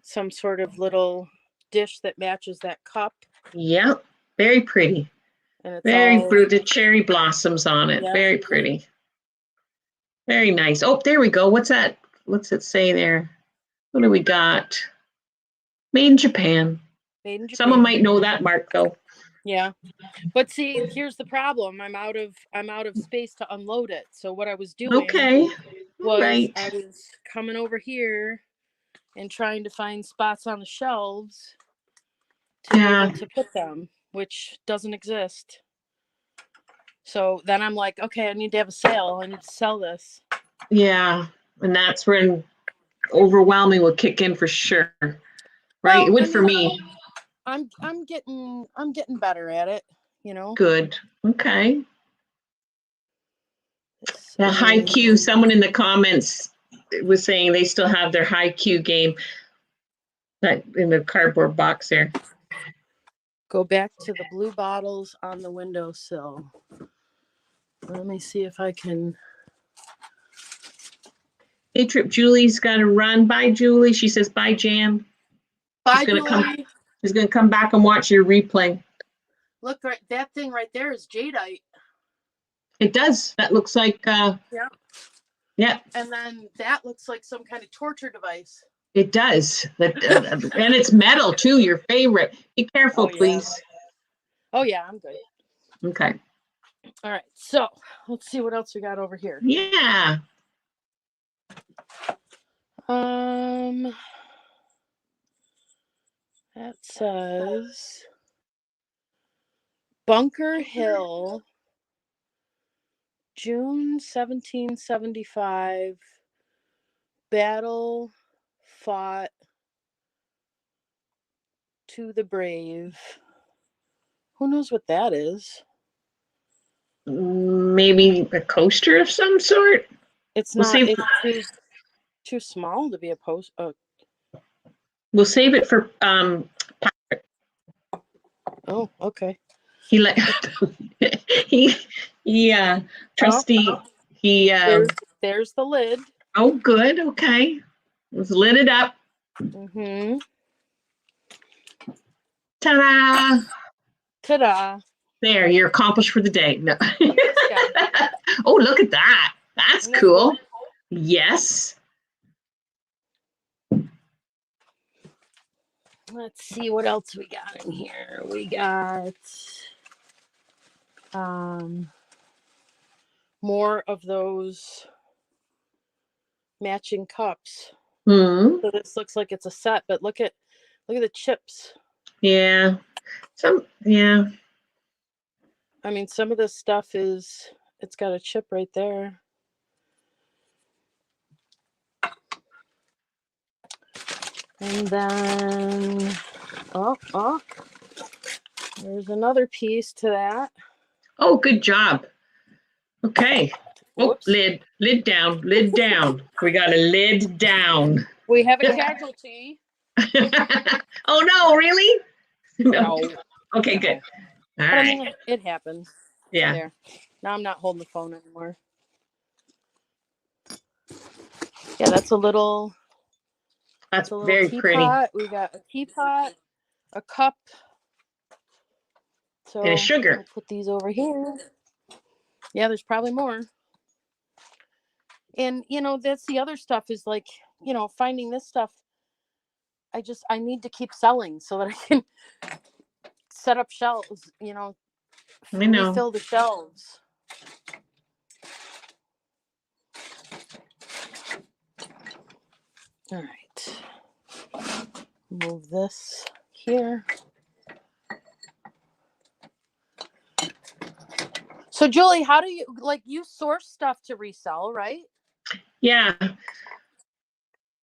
some sort of little dish that matches that cup. Yeah, very pretty. And it's very pretty. The cherry blossoms on it. Yeah. Very pretty. Very nice. Oh, there we go. What's that? What's it say there? What do we got? Made in Japan. Made in Japan. Someone might know that mark though. Yeah. But see, here's the problem. I'm out of space to unload it. So what I was doing was I was coming over here and trying to find spots on the shelves to be able to put them, which doesn't exist. So then I'm like, okay, I need to have a sale. I need to sell this. Yeah. And that's when overwhelming will kick in for sure. Right? It would for me. I'm getting better at it, Good. Okay. The high Q, someone in the comments was saying they still have their high Q game in the cardboard box there. Go back to the blue bottles on the windowsill. Let me see if I can. Hey, Trip, Julie's got to run. Bye, Julie. She says, bye, Jan. Bye, Julie. She's going to come back and watch your replay. Look, right, that thing right there is jadeite. It does. That looks like. Yeah. Yeah. And then that looks like some kind of torture device. It does. And it's metal, too, your favorite. Be careful, please. Oh, yeah, I'm good. Okay. All right. So let's see what else we got over here. Yeah. That says Bunker Hill, June 1775, battle fought to the brave. Who knows what that is? Maybe a coaster of some sort? It's not. It's too small to be a post. We'll save it for Patrick. Oh, okay. He like trustee. He There's the lid. Oh, good. Okay, let's lit it up. Mm-hmm. Ta-da! Ta-da! There, you're accomplished for the day. No. Oh, look at that. That's cool. Yes. Let's see what else we got in here. We got more of those matching cups. Hmm. So this looks like it's a set, but look at the chips. Yeah. I mean, some of this stuff it's got a chip right there. And then, there's another piece to that. Oh, good job. Okay. Whoops. Oh, lid down. We got a lid down. We have a casualty. Oh, no, really? No. Okay, no. good. All but right. I mean, it happens. Yeah. There. Now I'm not holding the phone anymore. Yeah, that's a little. That's a little very teapot. pretty. We got a teapot, a cup. So and a sugar. I'll put these over here. Yeah, there's probably more. And that's the other stuff is like, finding this stuff. I need to keep selling so that I can set up shelves, refill the shelves. All right. Move this here. So Julie, how do you source stuff to resell, right? Yeah,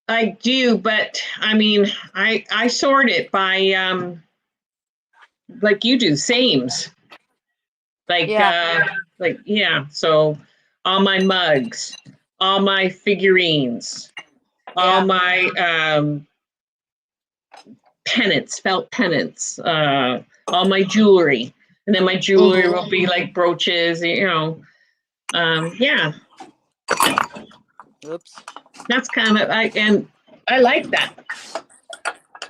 I do, but I mean, I sort it by like you do, sames. So all my mugs, all my figurines, all my pennants, felt pennants, all my jewelry, and then my jewelry will be like brooches, yeah. Oops. That's kind of I like that.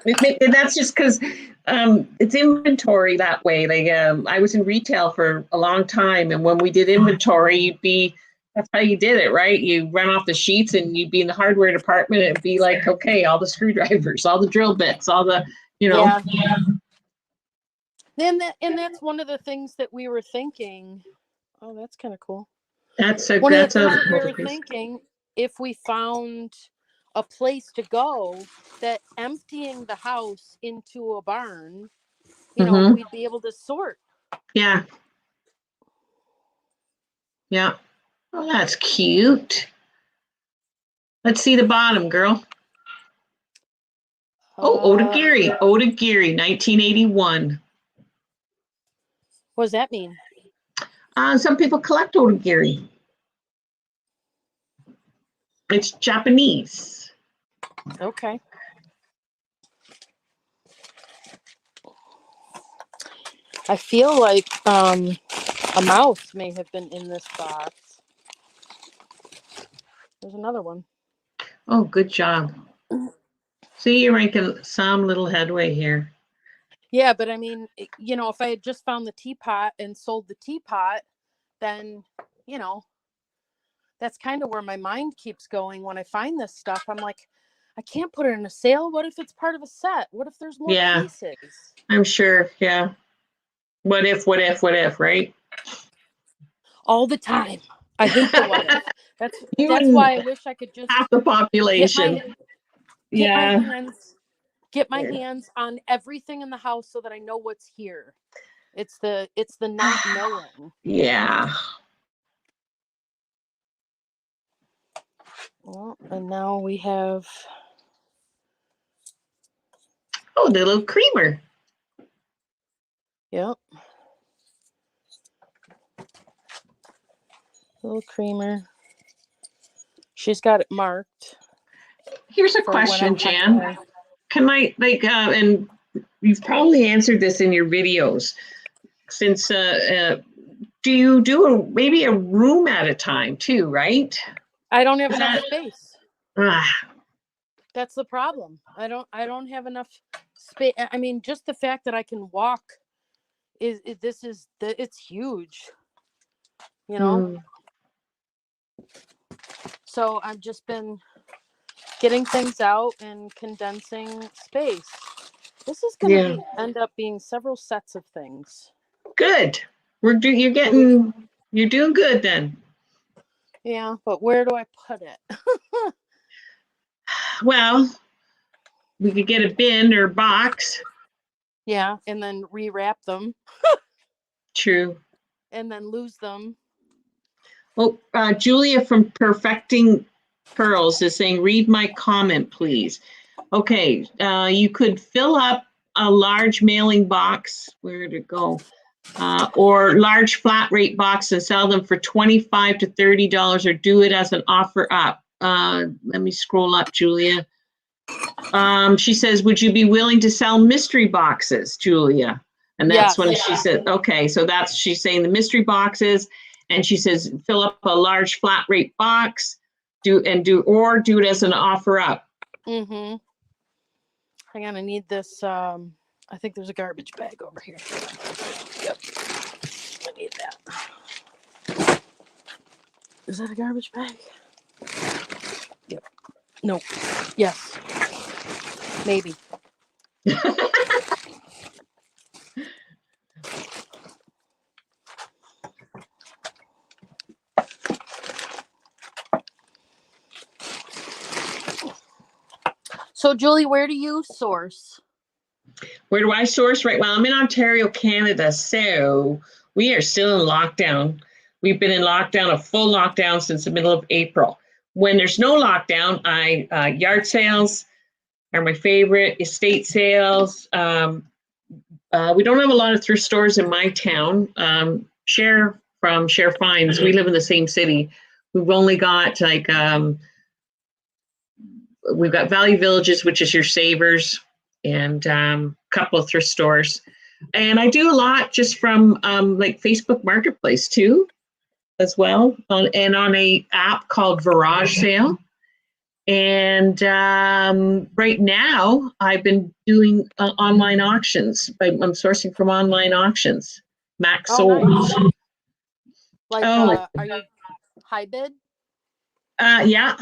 And that's just because it's inventory that way. Like I was in retail for a long time, and when we did inventory, that's how you did it, right? You run off the sheets, and you'd be in the hardware department, and it'd be like, okay, all the screwdrivers, all the drill bits, all the, Yeah. And that's one of the things that we were thinking. Oh, that's kind of cool. One of the things that we were thinking, if we found a place to go, that emptying the house into a barn, we'd be able to sort. Yeah. Yeah. Oh, that's cute. Let's see the bottom, girl. Otagiri, 1981. What does that mean? Some people collect otagiri. It's Japanese. Okay. I feel like a mouse may have been in this box. There's another one. Oh, good job. See, you're making some little headway here. Yeah, but I mean, if I had just found the teapot and sold the teapot, then, that's kind of where my mind keeps going when I find this stuff. I'm like, I can't put it in a sale. What if it's part of a set? What if there's more pieces? I'm sure. Yeah. What if, right? All the time. I hate the what if. That's why I wish I could just half the population. Get my hands on everything in the house so that I know what's here. It's the not knowing. Yeah. Well, and now we have the little creamer. Yep. Little creamer. She's got it marked. Here's a question, Jan. Can I and you've probably answered this in your videos. since do you do maybe a room at a time too, right? I don't have enough space. Ah, That's the problem. I don't have enough space. I mean, just the fact that I can walk it's huge, you know? So I've just been getting things out and condensing space. This is going to end up being several sets of things. good. You're doing good then. Yeah, but where do I put it? Well, we could get a bin or box. Yeah, and then rewrap them. True. And then lose them. Oh, Julia from Perfecting Pearls is saying, read my comment, please. Okay, you could fill up a large mailing box. Where to go? Or large flat rate box and sell them for $25 to $30, or do it as an offer up. Let me scroll up, Julia. She says, would you be willing to sell mystery boxes, Julia? And that's when she said, okay, so she's saying the mystery boxes, and she says, fill up a large flat rate box, do it as an offer up. Mm-hmm. Hang on, I need this. I think there's a garbage bag over here. Yep. I need that. Is that a garbage bag? Yep. No. Yes. Maybe. So, Julie, where do you source? Where do I source? Right. Well, I'm in Ontario, Canada, so we are still in lockdown. We've been in lockdown, a full lockdown since the middle of April. When there's no lockdown, yard sales are my favorite, estate sales. We don't have a lot of thrift stores in my town. Share Finds. We live in the same city. We've only got we've got Value Villages, which is your Savers, and a couple of thrift stores. And I do a lot just from Facebook Marketplace too, as well, and on a app called Virage Sale. And right now, I've been doing online auctions. I'm sourcing from online auctions. Max Sold. Nice. Are you high bid? Yeah,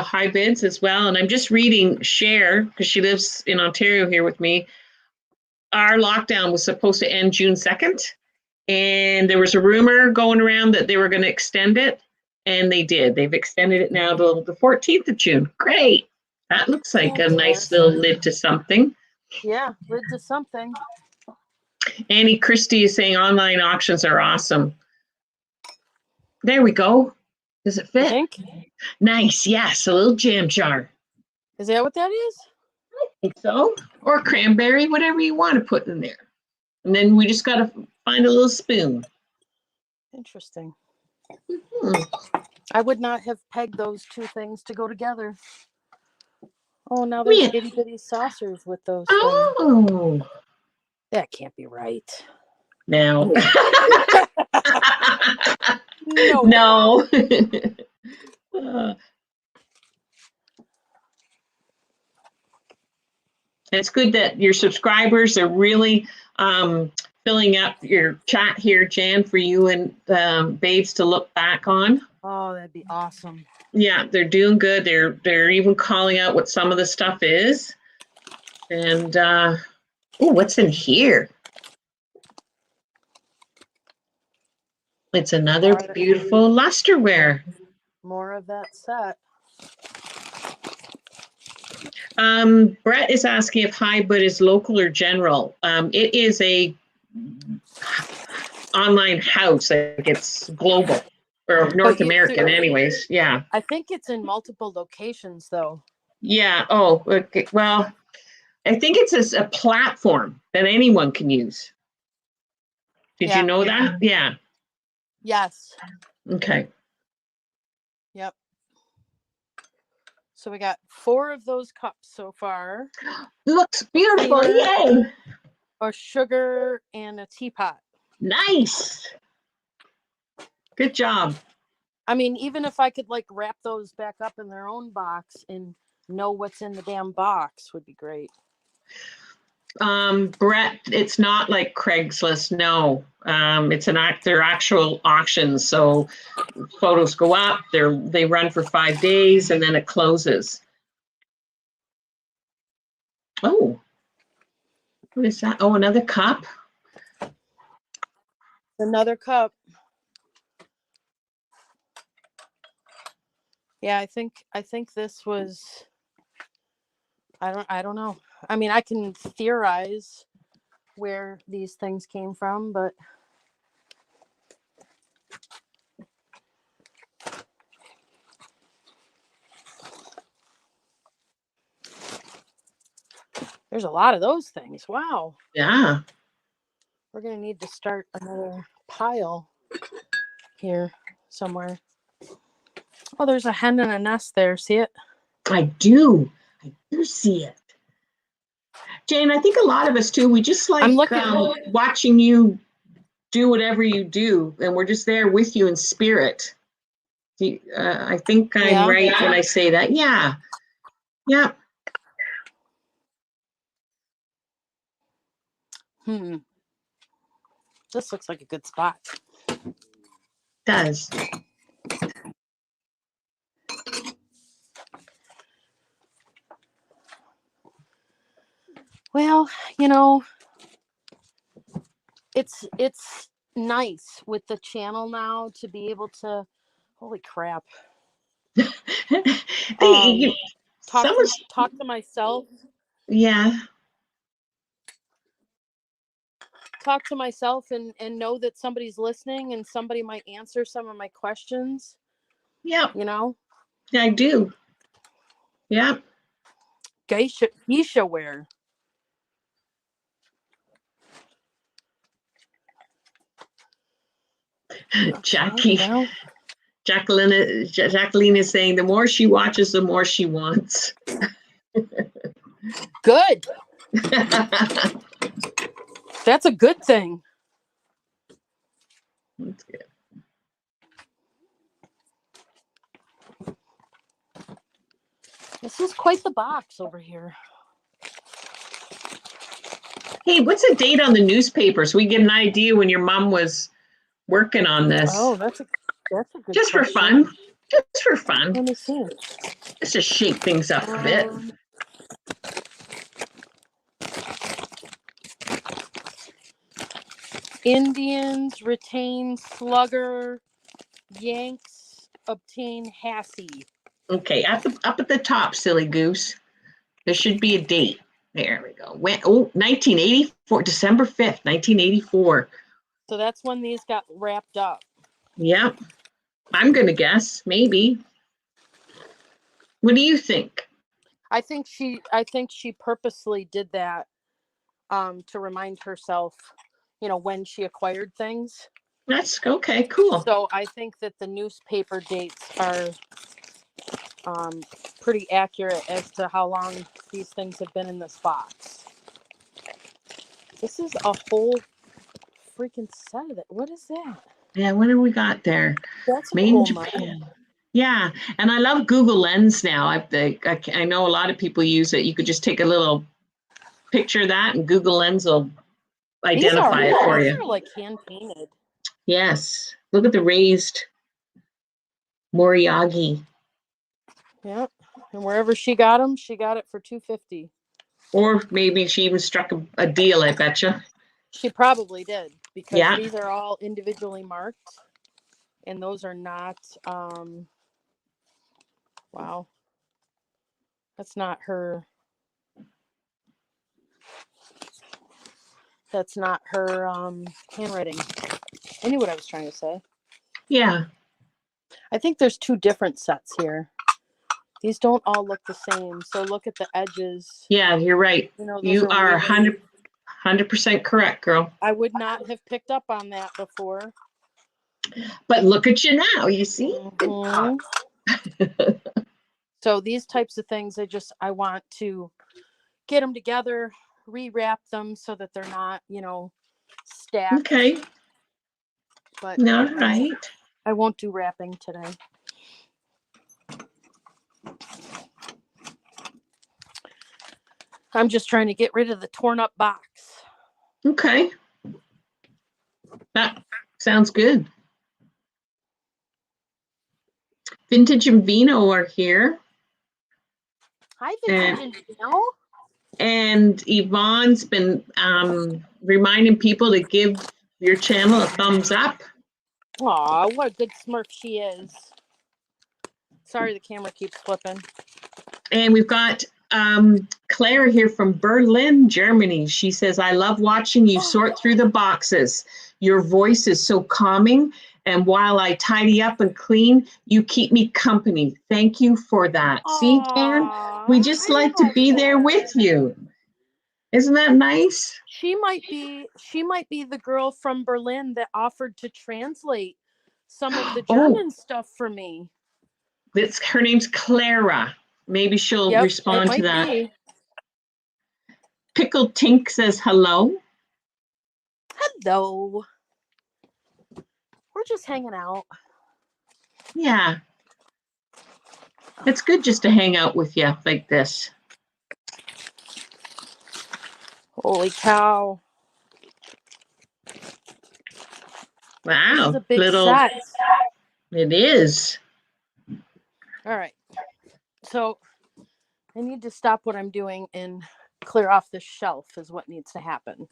high bids as well. And I'm just reading Cher, because she lives in Ontario here with me. Our lockdown was supposed to end June 2nd. And there was a rumor going around that they were going to extend it. And they did. They've extended it now to the 14th of June. Great. That looks like a nice little lid to something. Yeah, lid to something. Annie Christie is saying online auctions are awesome. There we go. Does it fit? Think? Nice. Yes, a little jam jar. Is that what that is? I think so. Or cranberry, whatever you want to put in there. And then we just got to find a little spoon. Interesting. I would not have pegged those two things to go together. Oh, now there's itty bitty saucers with those things. That can't be right. No. No. It's good that your subscribers are really filling up your chat here, Jan, for you and Babes to look back on. Oh, that'd be awesome. Yeah, they're doing good. They're even calling out what some of the stuff is. And what's in here? It's another beautiful lusterware. More of that set. Brett is asking if Highwood is local or general. It is a online house. Like it's global or North American anyways. Yeah. I think it's in multiple locations though. Yeah. Oh, okay. Well, I think it's a platform that anyone can use. Did you know that? Yeah. Yes. Okay. Yep. So we got 4 of those cups so far. Looks beautiful. Yay. A sugar and a teapot. Nice. Good job. I mean, even if I could like wrap those back up in their own box and know what's in the damn box would be great. Brett, it's not like Craigslist. No, they're actual auctions. So photos go up, they run for 5 days and then it closes. Oh, what is that? Oh, another cup. Another cup. Yeah, I think this was, I don't know. I mean, I can theorize where these things came from, but there's a lot of those things. Wow. Yeah. We're going to need to start another pile here somewhere. Oh, there's a hen in a nest there. See it? I do see it. Jane, I think a lot of us too, we just like watching you do whatever you do, and we're just there with you in spirit. I think I'm right when I say that. Yeah. Yeah. This looks like a good spot. Does. Well, you know, it's nice with the channel now to be able to, holy crap. Talk to myself. Yeah. Talk to myself and know that somebody's listening and somebody might answer some of my questions. Yeah. You know? Yeah, I do. Yeah. Geisha wear. Jacqueline is saying the more she watches, the more she wants. Good. That's a good thing. That's good. This is quite the box over here. Hey, what's the date on the newspaper so we get an idea when your mom was working on this? Oh, that's a good just question. for fun. Just for fun. Let me see. Let's just shake things up a bit. Indians retain slugger, Yanks obtain Hassie. Okay, up at the top, silly goose. There should be a date. There we go. 1984, December 5th, 1984. So that's when these got wrapped up. Yep. I'm going to guess, maybe. What do you think? I think she purposely did that to remind herself, you know, when she acquired things. That's okay, cool. So I think that the newspaper dates are pretty accurate as to how long these things have been in this box. This is a whole freaking set of it. What is that? Yeah, what do we got there? That's Made in Japan. Yeah, and I love Google Lens now. I know a lot of people use it. You could just take a little picture of that, and Google Lens will identify it for you. These are like hand painted. Yes, look at the raised Moriagi. Yep, and wherever she got them, she got it for $2.50. Or maybe she even struck a deal. I betcha. She probably did, because these are all individually marked, and those are not. Wow, that's not her. That's not her handwriting. I knew what I was trying to say. Yeah. I think there's two different sets here. These don't all look the same. So look at the edges. Yeah, you're right. You know, you are 100% correct, girl. I would not have picked up on that before. But look at you now. You see? Mm-hmm. So these types of things, I want to get them together, rewrap them so that they're not, you know, stacked. Okay. but All right. I won't do wrapping today. I'm just trying to get rid of the torn up box. Okay. That sounds good. Vintage and Vino are here. Hi, Vintage and Vino. And Yvonne's been reminding people to give your channel a thumbs up. Aw, what a good Smurf she is. Sorry, the camera keeps flipping. And we've got Claire here from Berlin, Germany. She says, I love watching you sort through the boxes. Your voice is so calming. And while I tidy up and clean, you keep me company. Thank you for that. Aww, see, Jan, we just like to be there with you. Isn't that nice? She might be the girl from Berlin that offered to translate some of the German stuff for me. Her name's Clara. Maybe she'll respond to that. Be. Pickle Tink says hello. Hello. We're just hanging out. Yeah. It's good just to hang out with you like this. Holy cow. Wow. This is a big set. It is. All right. So I need to stop what I'm doing and clear off this shelf is what needs to happen.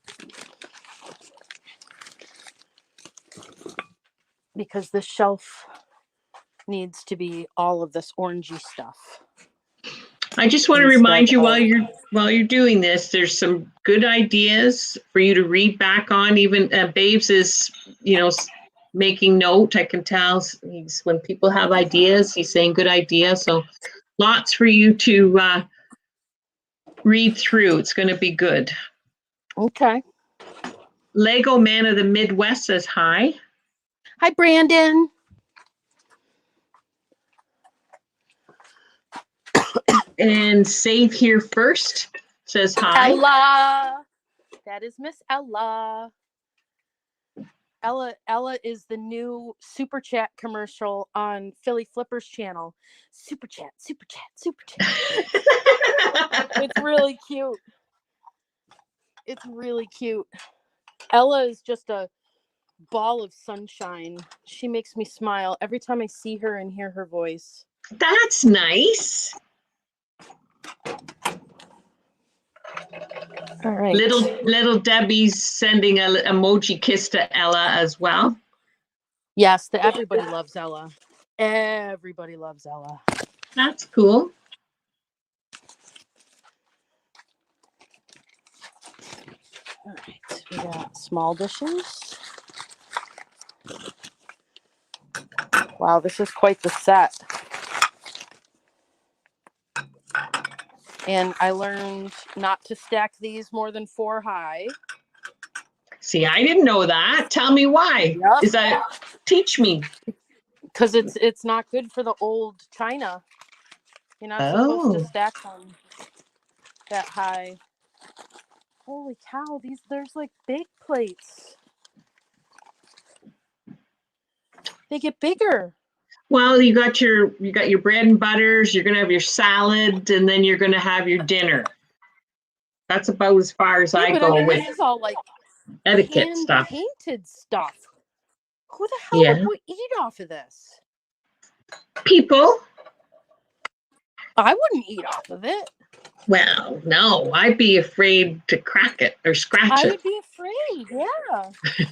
Because this shelf needs to be all of this orangey stuff. I just want to remind you while you're doing this, there's some good ideas for you to read back on. Even Babes is, making note. I can tell when people have ideas, he's saying good idea. So lots for you to read through. It's going to be good. Okay. Lego Man of the Midwest says hi. Hi, Brandon. And Save Here First says hi. Ella. That is Miss Ella. Ella is the new Super Chat commercial on Philly Flipper's channel. Super Chat, Super Chat, Super Chat. It's really cute. It's really cute. Ella is just a ball of sunshine. She makes me smile every time I see her and hear her voice. That's nice. All right. Little Debbie's sending an emoji kiss to Ella as well. Yes, everybody loves Ella. Everybody loves Ella. That's cool. All right, we got small dishes. Wow, this is quite the set. And I learned not to stack these more than 4 high. See, I didn't know that. Tell me why. Yep. Teach me. Because it's not good for the old china. You're not supposed to stack them that high. Holy cow, there's like big plates. They get bigger. Well, you got your bread and butters, you're gonna have your salad, and then you're gonna have your dinner. That's about as far as I go with this is all like etiquette stuff. Painted stuff. Who the hell would eat off of this? People. I wouldn't eat off of it. Well, no, I'd be afraid to crack it or scratch it. I would be afraid,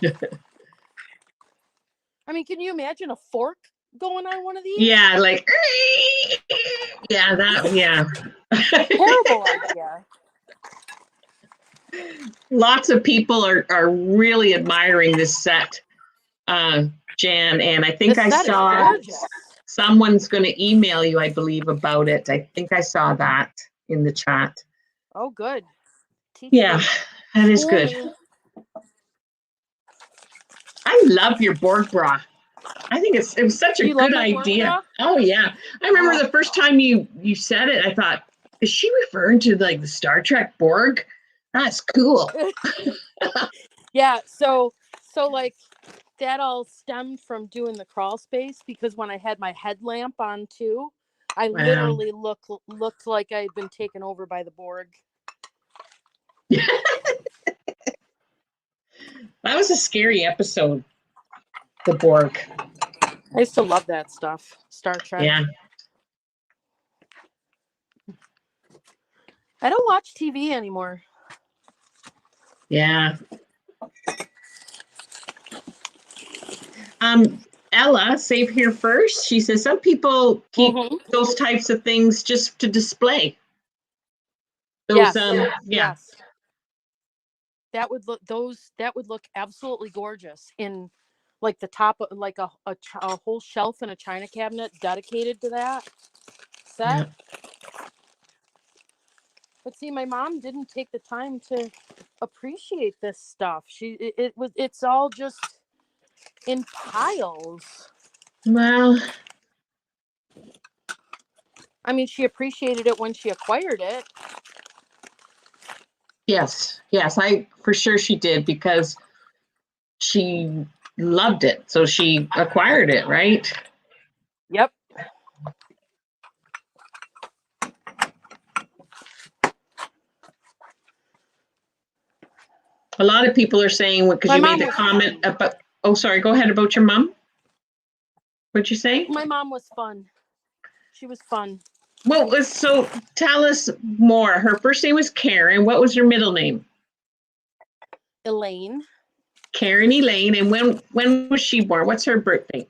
yeah. I mean, can you imagine a fork going on one of these? Yeah, like, yeah. Terrible idea. Lots of people are really admiring this set, Jan, and I think I saw someone's going to email you, I believe, about it. I think I saw that in the chat. Oh, good. Yeah, that is good. I love your board bra. I think it was such a good idea. Oh yeah, I remember the first time you said it. I thought, is she referring to like the Star Trek Borg? That's cool. Yeah. So like that all stemmed from doing the crawl space, because when I had my headlamp on too, I Wow. literally looked like I had been taken over by the Borg. That was a scary episode. The Borg. I used to love that stuff. Star Trek. Yeah. I don't watch TV anymore. Yeah. Ella, Save Here First, she says some people keep those types of things just to display. Those, yes. yeah. Yes. That would look absolutely gorgeous in like the top of like a whole shelf in a china cabinet dedicated to that set. Yeah. But see, my mom didn't take the time to appreciate this stuff. It's all just in piles. Well, I mean, she appreciated it when she acquired it. yes, I for sure she did, because she loved it, so she acquired it, right? Yep. A lot of people are saying, because you made the comment about, oh, sorry, go ahead, about your mom. What'd you say? My mom was fun. She was fun. Well, so tell us more. Her first name was Karen. What was her middle name? Elaine. Karen Elaine. And when was she born? What's her birthday?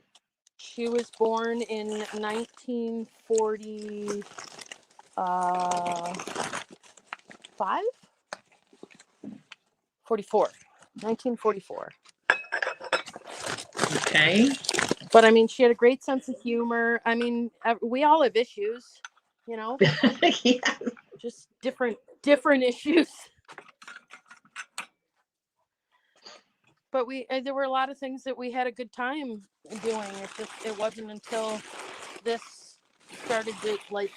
She was born in 1945? 44. 1944. Okay. But I mean, she had a great sense of humor. I mean, we all have issues, you know? Yeah. Just different issues. But there were a lot of things that we had a good time doing. It wasn't until this started to like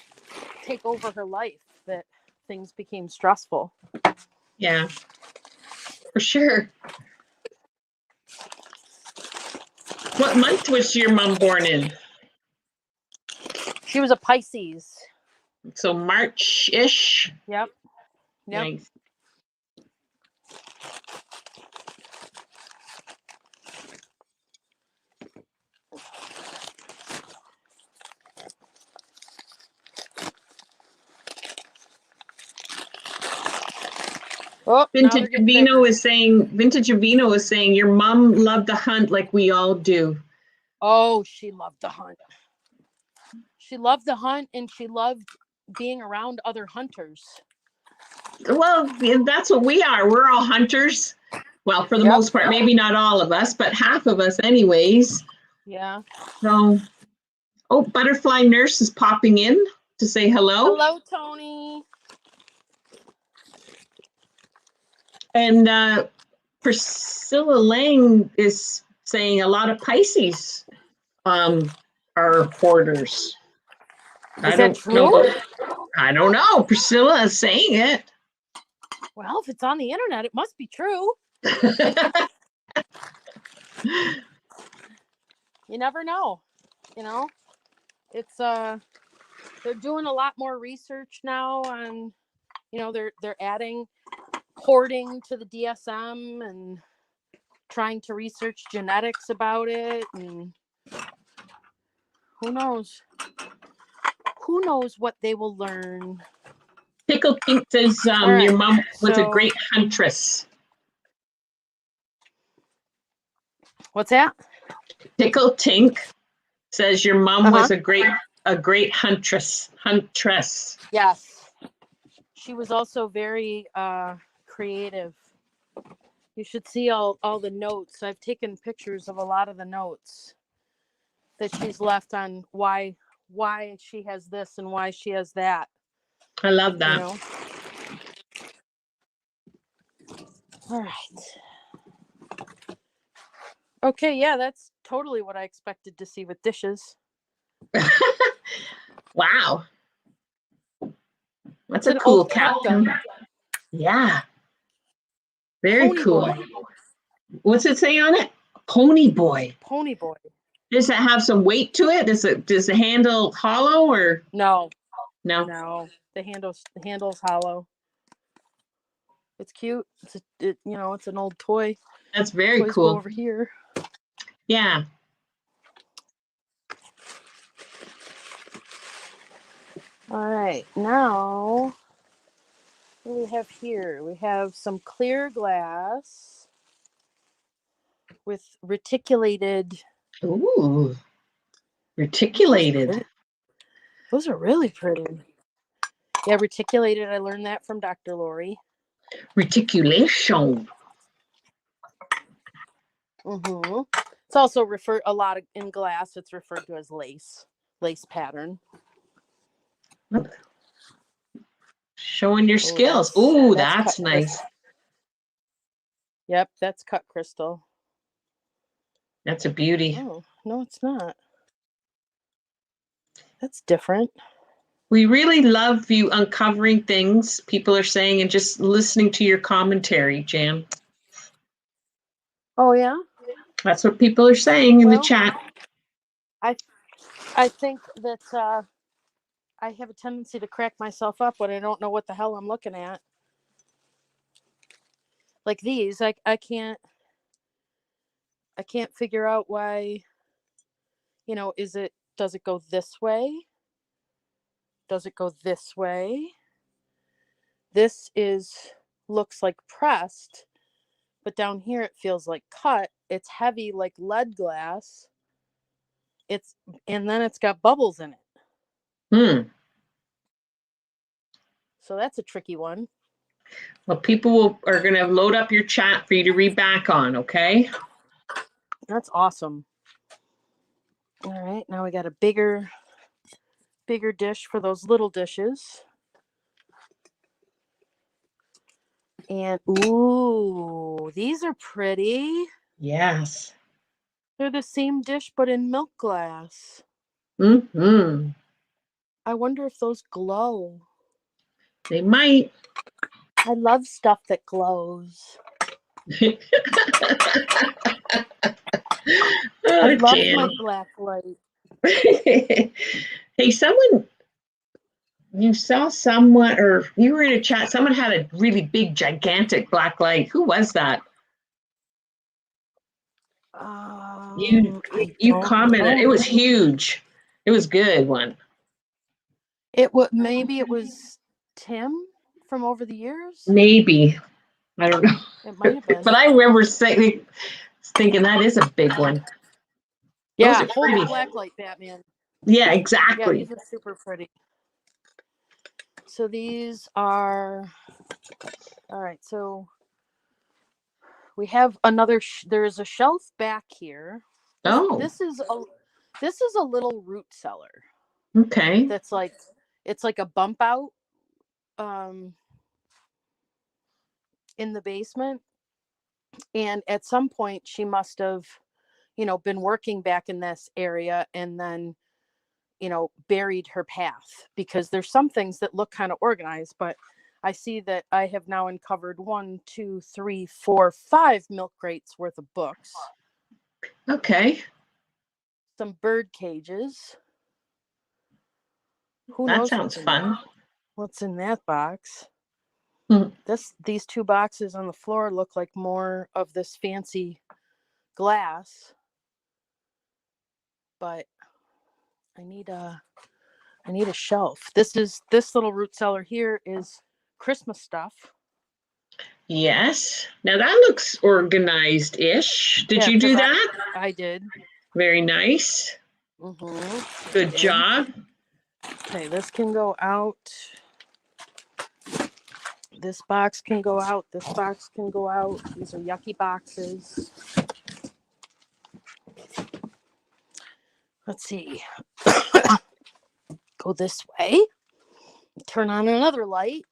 take over her life that things became stressful. Yeah, for sure. What month was your mom born in? She was a Pisces. So March-ish? Yep. Nice. Oh, Vintage Vino is saying your mom loved to hunt like we all do. Oh, she loved to hunt. She loved to hunt, and she loved being around other hunters. Well, that's what we are. We're all hunters. Well, for the most part, maybe not all of us, but half of us anyways. Yeah. So, oh, Butterfly Nurse is popping in to say hello. Hello, Tony. And Priscilla Lang is saying a lot of Pisces are hoarders. Is that true? I don't know. Priscilla is saying it. Well, if it's on the internet, it must be true. You never know. You know, it's they're doing a lot more research now on, you know, they're adding hoarding to the DSM and trying to research genetics about it, and who knows what they will learn. Pickle Pink says your mom was a great huntress. What's that? Pickle Tink says your mom was a great huntress. Yes. She was also very creative. You should see all the notes. I've taken pictures of a lot of the notes that she's left on why she has this and why she has that. I love that. You know? All right. Okay, yeah, that's totally what I expected to see with dishes. Wow. That's a cool captain. Yeah. Very cool. Boy. What's it say on it? Pony boy. Pony boy. Does it have some weight to it? Does the handle hollow or No, no? no. The handle's hollow. It's cute. It's an old toy. That's very Toys go cool. over here. Yeah. All right, now what do we have here? We have some clear glass with reticulated. Ooh. Reticulated. Those are really pretty. Yeah, reticulated. I learned that from Dr. Lori. Reticulation. Mm-hmm. It's also in glass. It's referred to as lace pattern. Showing your skills. Ooh, that's nice. Crystal. Yep, that's cut crystal. That's a beauty. Oh, no, it's not. That's different. We really love you uncovering things people are saying and just listening to your commentary, Jan. Oh, yeah? That's what people are saying in the chat. I think that I have a tendency to crack myself up when I don't know what the hell I'm looking at. Like these, I can't figure out why, does it go this way? Does it go this way? This looks like pressed, but down here it feels like cut. It's heavy like lead glass. And then it's got bubbles in it. So that's a tricky one. Well, people are going to load up your chat for you to read back on, okay? That's awesome. All right, now we got a bigger dish for those little dishes. And ooh, these are pretty. Yes. They're the same dish, but in milk glass. Mm-hmm. I wonder if those glow. They might. I love stuff that glows. I love my black light. Hey, you saw someone, or you were in a chat, someone had a really big, gigantic black light. Who was that? You commented. It was huge. It was a good one. Maybe it was Tim from over the years. Maybe. I don't know. It might have been. But I remember thinking that is a big one. Yeah, hold the black light, Batman. Yeah, exactly. Yeah, these are super pretty. So these are, all right, so we have another, there's a shelf back here. This is a little root cellar. Okay. That's like, it's like a bump out in the basement. And at some point she must have, been working back in this area and then, buried her path, because there's some things that look kind of organized, but I see that I have now uncovered 1, 2, 3, 4, 5 milk crates worth of books. Okay. Some bird cages. Who that knows? Sounds fun. What's in that box? Hmm. These 2 boxes on the floor look like more of this fancy glass, but I need a shelf. This little root cellar here is Christmas stuff. Yes. Now that looks organized-ish. Did you do that? I did. Very nice. Mm-hmm. Good job. Okay, this can go out. This box can go out. This box can go out. These are yucky boxes. Let's see. Go this way. Turn on another light.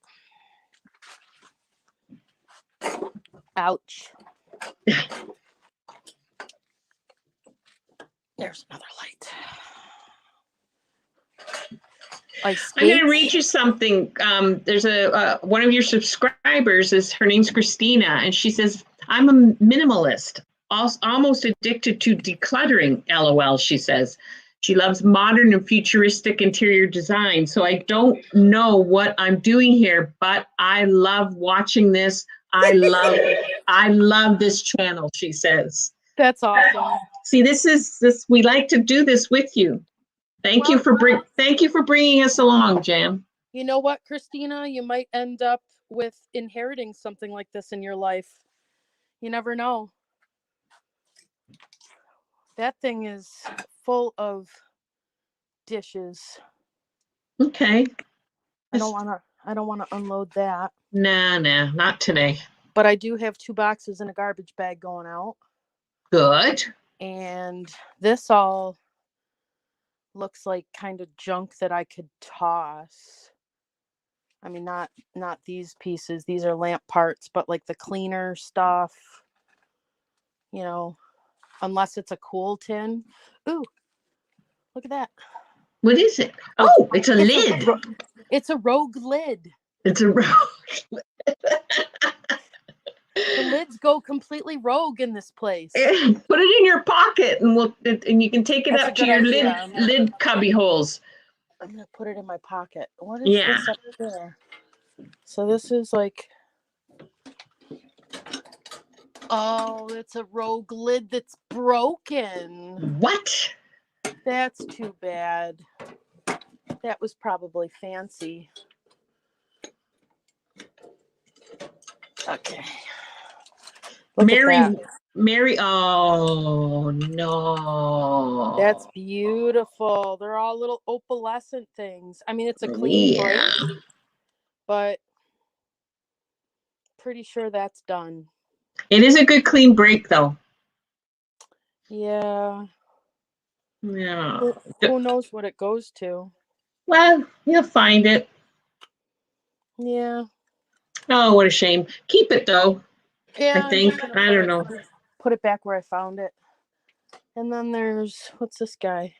Ouch. There's another light. I'm going to read you something. There's one of your subscribers, her name's Christina, and she says, I'm a minimalist. almost addicted to decluttering, LOL, she says. She loves modern and futuristic interior design. So I don't know what I'm doing here, but I love watching this. I love this channel, she says. That's awesome. See, this we like to do this with you. Thank you for bringing us along, Jan. You know what, Christina? You might end up with inheriting something like this in your life. You never know. That thing is full of dishes. Okay. I don't want to unload that. Nah, not today. But I do have 2 boxes and a garbage bag going out. Good. And this all looks like kind of junk that I could toss. I mean, not these pieces. These are lamp parts, but like the cleaner stuff, you know, unless it's a cool tin. Ooh, look at that. What is it? Oh, it's a lid. It's a rogue lid. It's a rogue lid. The lids go completely rogue in this place. Put it in your pocket, and you can take it up to your lid cubby holes. I'm gonna put it in my pocket. What is this up there? So this is like, oh, it's a rogue lid that's broken. What? That's too bad. That was probably fancy. Okay. Look Mary, oh no. That's beautiful. They're all little opalescent things. I mean, it's a clean break, but pretty sure that's done. It is a good clean break though. Yeah. Yeah. Who knows what it goes to? Well, you'll find it. Yeah. Oh, what a shame. Keep it though. Yeah. I think. I don't know. Put it back where I found it. And then there's, what's this guy?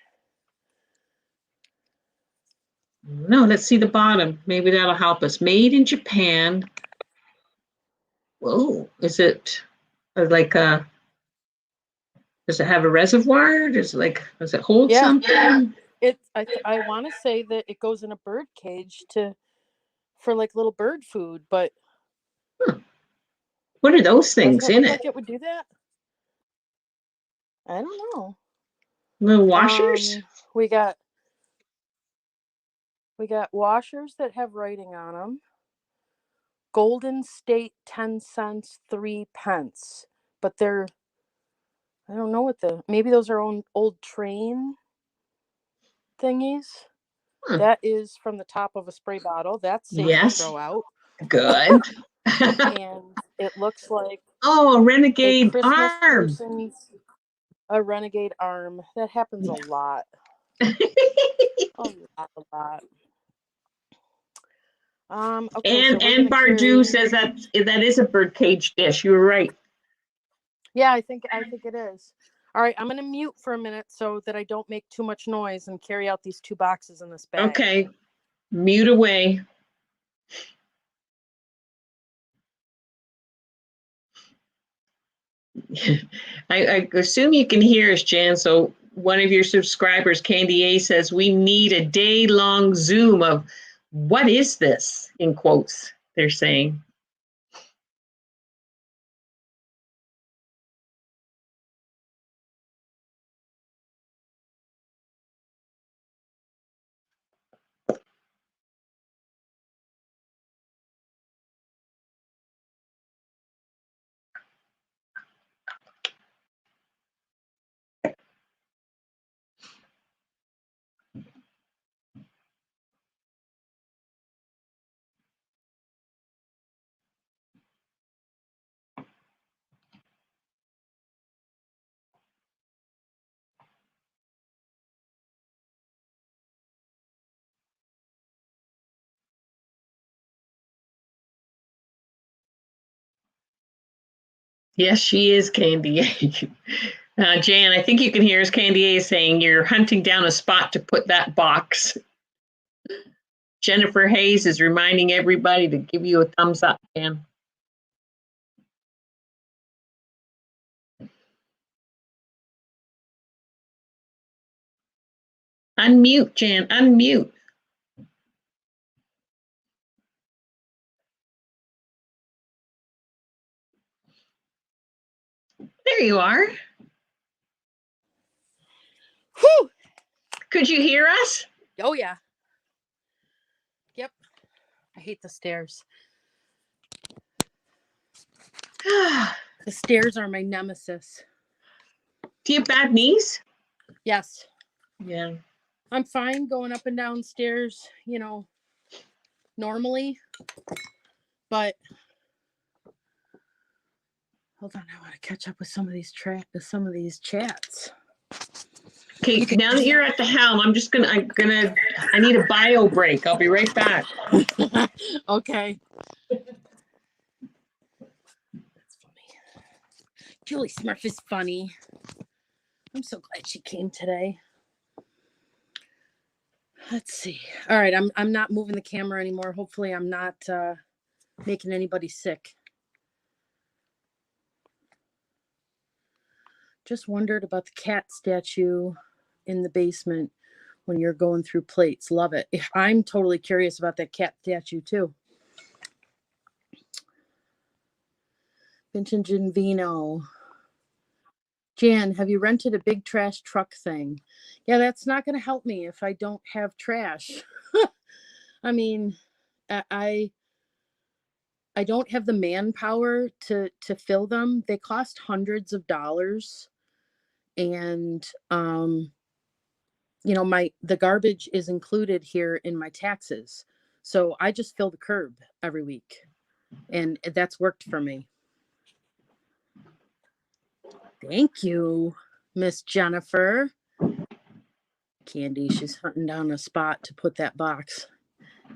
No, let's see the bottom. Maybe that'll help us. Made in Japan. Whoa, is it like a, does it have a reservoir? Does it hold something? I want to say that it goes in a bird cage for like little bird food, but what are those things in it? Like it would do that? I don't know. Little washers? We got washers that have writing on them. Golden State 10 cents 3 pence, but they're, I don't know what maybe those are old train thingies. That is from the top of a spray bottle. That's safe to throw out. Good. And it looks like a renegade arm. A renegade arm. That happens a lot. A lot. Okay, and Bardu says that is a bird cage dish. You were right. Yeah, I think it is. All right, I'm gonna mute for a minute so that I don't make too much noise and carry out these 2 boxes in this bag. Okay, mute away. I assume you can hear us, Jan. So one of your subscribers, Candy A, says we need a day-long Zoom of what is this, in quotes, they're saying. Yes, she is, Candy A. Jan, I think you can hear us, Candy A, saying you're hunting down a spot to put that box. Jennifer Hayes is reminding everybody to give you a thumbs up, Jan. Unmute, Jan, unmute. There you are. Whew! Could you hear us? Oh, yeah. Yep. I hate the stairs. The stairs are my nemesis. Do you have bad knees? Yes. Yeah. I'm fine going up and down stairs, you know, normally. But hold on, I want to catch up with some of these chats. Okay, now that you're at the helm, I need a bio break. I'll be right back. Okay. That's funny. Julie SMURF is funny. I'm so glad she came today. Let's see. All right, I'm not moving the camera anymore. Hopefully I'm not making anybody sick. Just wondered about the cat statue in the basement when you're going through plates. Love it. I'm totally curious about that cat statue too. Vincent Vino. Jan, have you rented a big trash truck thing? Yeah, that's not going to help me if I don't have trash. I mean, I don't have the manpower to fill them. They cost hundreds of dollars, and you know, the garbage is included here in my taxes. So I just fill the curb every week, and that's worked for me. Thank you, Miss Jennifer. Candy, she's hunting down a spot to put that box.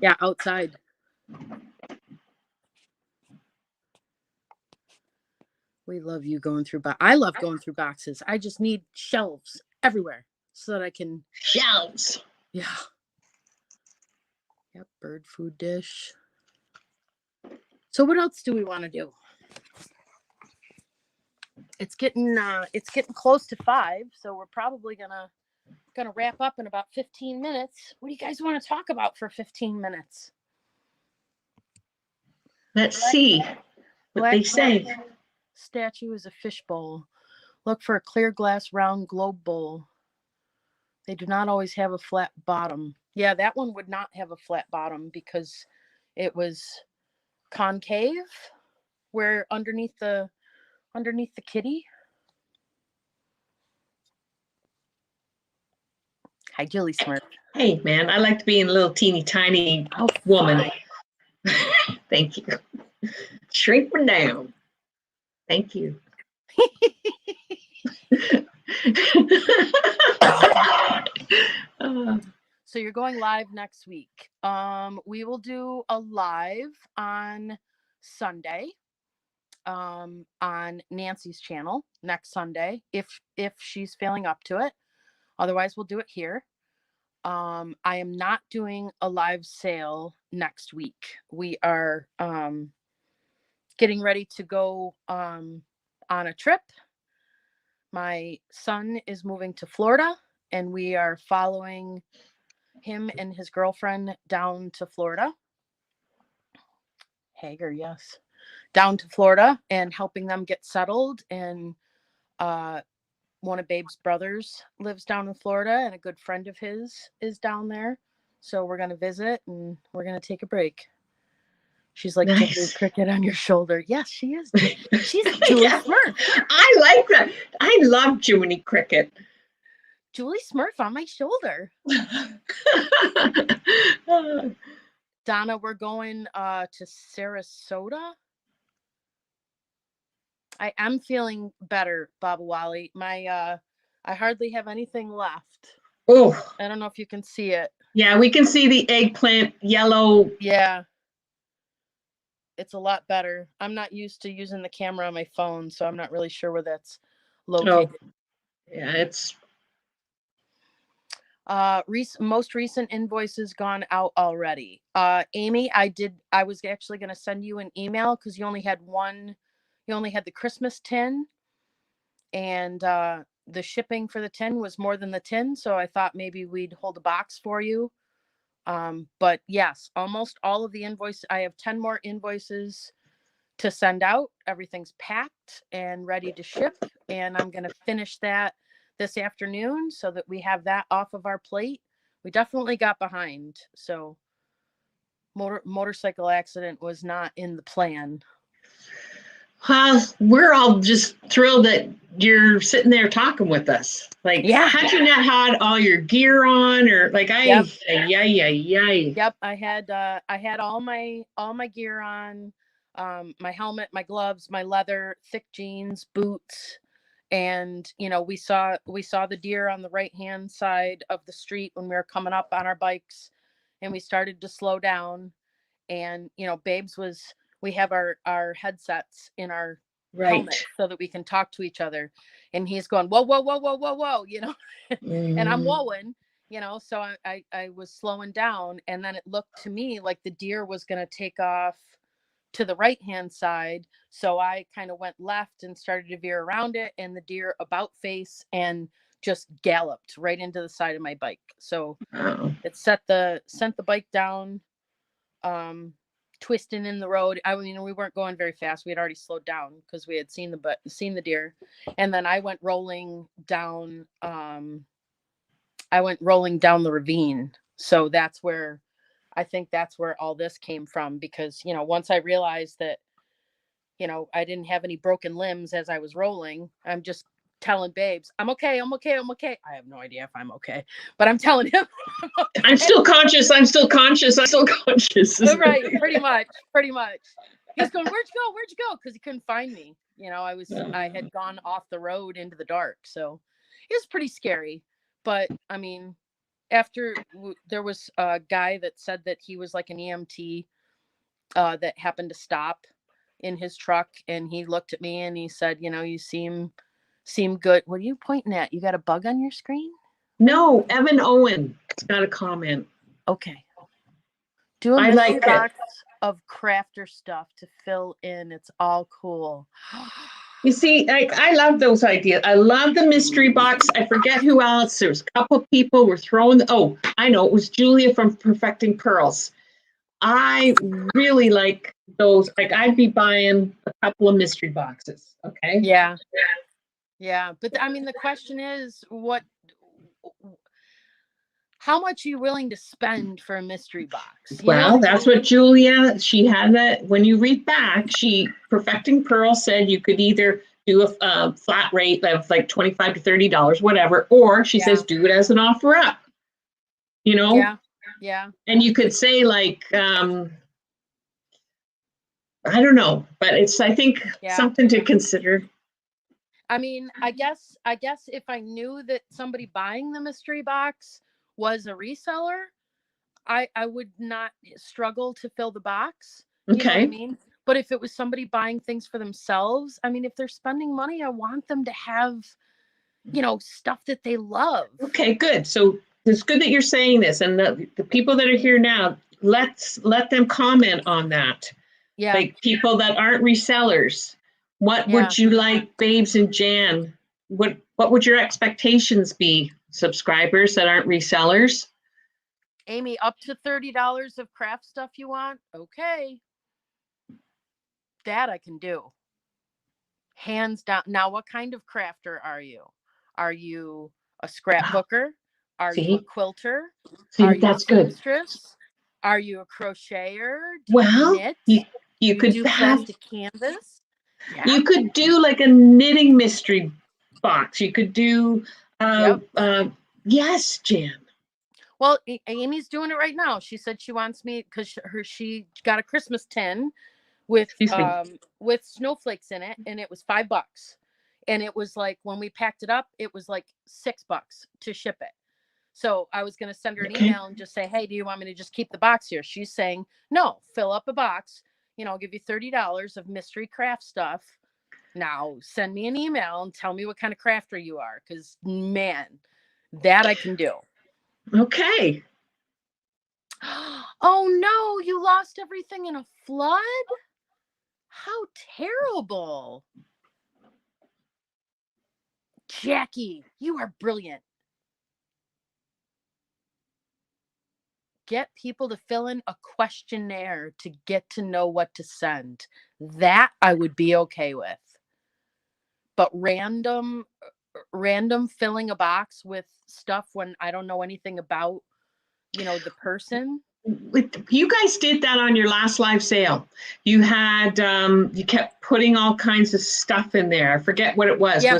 Yeah, outside. We love you going through I love going through boxes. I just need shelves everywhere so that I can Shelves. Yeah. Yep, bird food dish. So what else do we want to do? It's getting close to 5, so we're probably gonna wrap up in about 15 minutes. What do you guys want to talk about for 15 minutes? Let's see what they say. Statue is a fishbowl. Look for a clear glass round globe bowl. They do not always have a flat bottom. Yeah, that one would not have a flat bottom because it was concave, where underneath the kitty. Hi, Julie SMURF. Hey, man, I like to be in a little teeny tiny woman. Thank you. Shrink me down. Thank you. So you're going live next week. We will do a live on Sunday, on Nancy's channel next Sunday, if she's feeling up to it. Otherwise, we'll do it here. I am not doing a live sale next week. We are getting ready to go on a trip. My son is moving to Florida, and we are following him and his girlfriend down to Florida. Hager, yes. Down to Florida and helping them get settled. And one of Babe's brothers lives down in Florida, and a good friend of his is down there. So we're going to visit, and we're going to take a break. She's like, nice. Jiminy Cricket on your shoulder. Yes, she is. She's Julie SMURF. I like that. I love Jiminy Cricket. Julie SMURF on my shoulder. Donna, we're going to Sarasota. I am feeling better, Baba Wally. I hardly have anything left. Oh, I don't know if you can see it. Yeah, we can see the eggplant yellow. Yeah. It's a lot better. I'm not used to using the camera on my phone, so I'm not really sure where that's located. Oh, yeah, it's most recent invoices gone out already. Amy, I was actually going to send you an email because you only had the Christmas tin, and the shipping for the tin was more than the tin, so I thought maybe we'd hold a box for you. But yes, almost all of the invoice. I have 10 more invoices to send out. Everything's packed and ready to ship, and I'm going to finish that this afternoon so that we have that off of our plate. We definitely got behind, so motorcycle accident was not in the plan. We're all just thrilled that you're sitting there talking with us. Like, Yeah. had you not had all your gear on, or like, Yep. Yep. I had all my gear on, my helmet, my gloves, my leather, thick jeans, boots, and we saw the deer on the right hand side of the street when we were coming up on our bikes, and we started to slow down, and Babes we have our headsets in our helmet so that we can talk to each other, and he's going whoa whoa whoa whoa whoa whoa, and I'm whoaing, so I was slowing down, and then it looked to me like the deer was going to take off to the right hand side, so I kind of went left and started to veer around it, and the deer about face and just galloped right into the side of my bike. So it sent the bike down, twisting in the road. I mean, we weren't going very fast. We had already slowed down because we had seen the deer. And then I went rolling down the ravine. So I think that's where all this came from, because once I realized that I didn't have any broken limbs as I was rolling, I'm just telling Babes, I'm okay. I have no idea if I'm okay, but I'm telling him I'm still conscious. Right, pretty much. He's going, where'd you go? Because he couldn't find me. I had gone off the road into the dark, so it was pretty scary. But I mean, after there was a guy that said that he was like an EMT that happened to stop in his truck, and he looked at me and he said, you seem good. What are you pointing at? You got a bug on your screen? No, Evan Owen's got a comment. Okay. Do a mystery box of crafter stuff to fill in. It's all cool. You see, I love those ideas. I love the mystery box. I forget who else. There's a couple of people were throwing. I know, it was Julia from Perfecting Pearls. I really like those. Like, I'd be buying a couple of mystery boxes. Okay. Yeah. But I mean, the question is, how much are you willing to spend for a mystery box? That's what Julia, she had that. When you read back, Perfecting Pearl said you could either do a flat rate of like $25 to $30, whatever, or she says do it as an offer up. Yeah. And you could say like, I don't know, but it's, I think, something to consider. I mean, I guess if I knew that somebody buying the mystery box was a reseller, I would not struggle to fill the box. You know what I mean? But if it was somebody buying things for themselves, I mean, if they're spending money, I want them to have, stuff that they love. Okay, good. So it's good that you're saying this, and the people that are here now, let them comment on that. Yeah. Like, people that aren't resellers, what would you like, Babes and Jan? What would your expectations be? Subscribers that aren't resellers? Amy, up to $30 of craft stuff you want? Okay. That I can do. Hands down. Now, what kind of crafter are you? Are you a scrapbooker? Are you a quilter? Are you a seamstress? Are you a crocheter? Do you knit? You could do plastic canvas. Yeah. You could do like a knitting mystery box. You could do, yes, Jan. Well, Amy's doing it right now. She said she wants me, because she got a Christmas tin with snowflakes in it, and it was $5. And it was like, when we packed it up, it was like $6 to ship it. So I was going to send her an email and just say, hey, do you want me to just keep the box here? She's saying, no, fill up a box. I'll give you $30 of mystery craft stuff. Now send me an email and tell me what kind of crafter you are. Because, man, that I can do. Okay. Oh, no, you lost everything in a flood? How terrible. Jackie, you are brilliant. Get people to fill in a questionnaire to get to know what to send. That I would be okay with. But random filling a box with stuff when I don't know anything about, the person. You guys did that on your last live sale. You had you kept putting all kinds of stuff in there. I forget what it was. Yeah,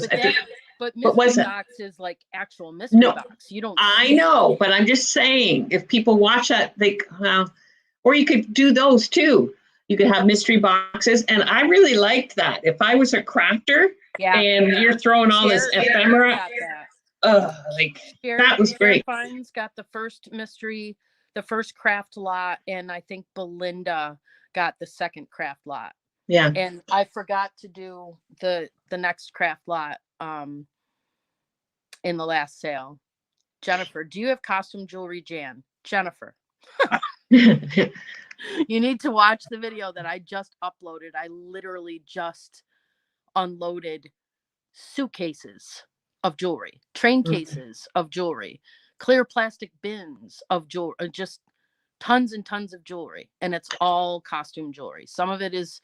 But mystery was it? box is like actual mystery box. You don't. I know, but I'm just saying, if people watch that, or you could do those too. You could have mystery boxes, and I really liked that. If I was a crafter, and you're throwing all this ephemera, that was great. Fines got the first craft lot, and I think Belinda got the second craft lot. Yeah. And I forgot to do the next craft lot in the last sale. Jennifer, do you have costume jewelry, Jan? Jennifer. You need to watch the video that I just uploaded. I literally just unloaded suitcases of jewelry, train cases of jewelry, clear plastic bins of jewelry, just tons and tons of jewelry. And it's all costume jewelry. Some of it is,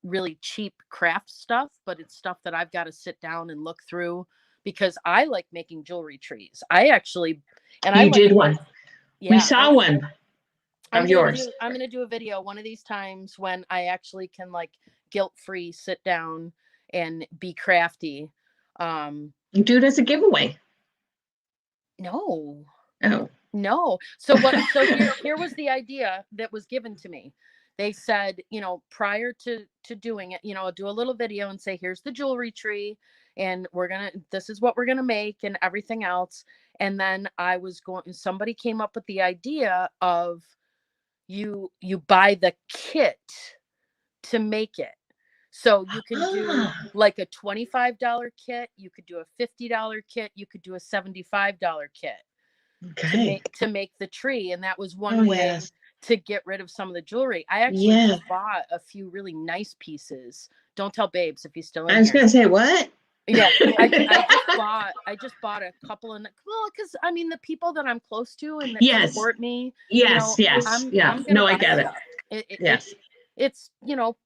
really cheap craft stuff, but it's stuff that I've got to sit down and look through because I like making jewelry trees. You did one. Yeah, we saw one of yours. I'm going to do a video one of these times when I actually can guilt-free sit down and be crafty. You do it as a giveaway. No. Oh. No. So here was the idea that was given to me. They said, prior to doing it, do a little video and say, here's the jewelry tree and this is what we're going to make and everything else. And then somebody came up with the idea of you buy the kit to make it. So you can do like a $25 kit. You could do a $50 kit. You could do a $75 kit to make the tree. And that was one way to get rid of some of the jewelry. I actually just bought a few really nice pieces. Don't tell Babes if he's still in here. I was going to say, what? Yeah, I just bought a couple because the people that I'm close to and that support me. Yes. I'm I get it. It's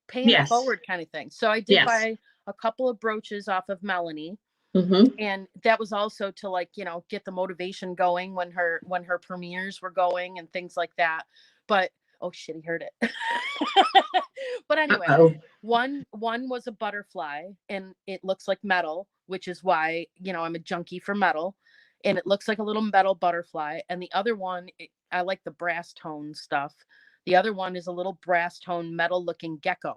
paying it forward kind of thing. So I did buy a couple of brooches off of Melanie. Mm-hmm. And that was also to get the motivation going when her premieres were going and things like that. But oh shit, he heard it. But anyway, one was a butterfly and it looks like metal, which is why I'm a junkie for metal, and it looks like a little metal butterfly. And the other one, I like the brass tone stuff. The other one is a little brass tone metal looking gecko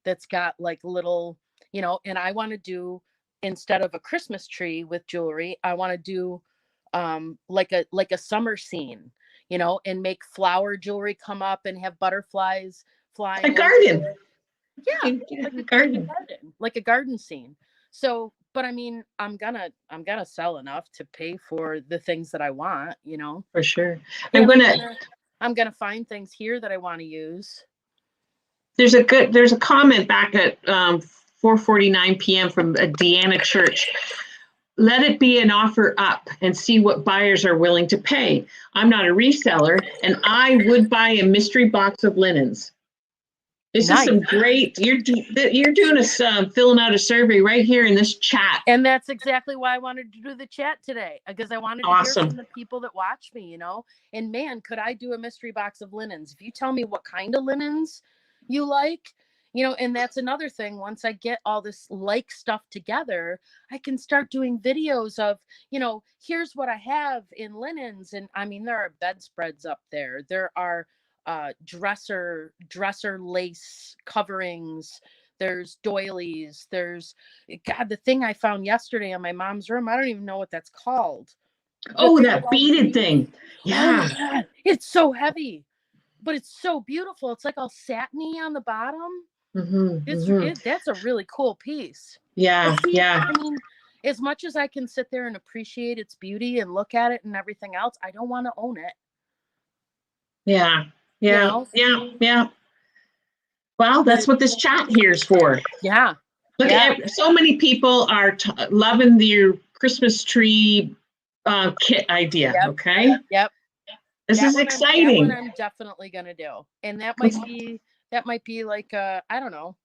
that's got little, and I want to do, instead of a Christmas tree with jewelry, I want to do like a summer scene, and make flower jewelry come up and have butterflies flying. A garden. Yeah, like a garden scene. So, but I'm gonna sell enough to pay for the things that I want, For sure. I'm gonna find things here that I want to use. There's a comment back at 4:49 p.m. from Deanna Church. Let it be an offer up and see what buyers are willing to pay. I'm not a reseller, and I would buy a mystery box of linens. This is some great. You're doing filling out a survey right here in this chat, and that's exactly why I wanted to do the chat today, because I wanted to hear from the people that watch me. And man, could I do a mystery box of linens? If you tell me what kind of linens you like. And that's another thing. Once I get all this stuff together, I can start doing videos of, here's what I have in linens. And there are bedspreads up there. There are dresser lace coverings. There's doilies. There's, God, the thing I found yesterday in my mom's room. I don't even know what that's called. That beaded thing. Yeah. Oh my God. It's so heavy, but it's so beautiful. It's like all satiny on the bottom. Mm-hmm, that's a really cool piece. Yeah. As much as I can sit there and appreciate its beauty and look at it and everything else, I don't want to own it. Yeah. Well, that's what this chat here is for. Yeah. Look at so many people are loving your Christmas tree kit idea. Yep. Okay. Yep. This is exciting. That one I'm definitely gonna do, and that might be like I don't know.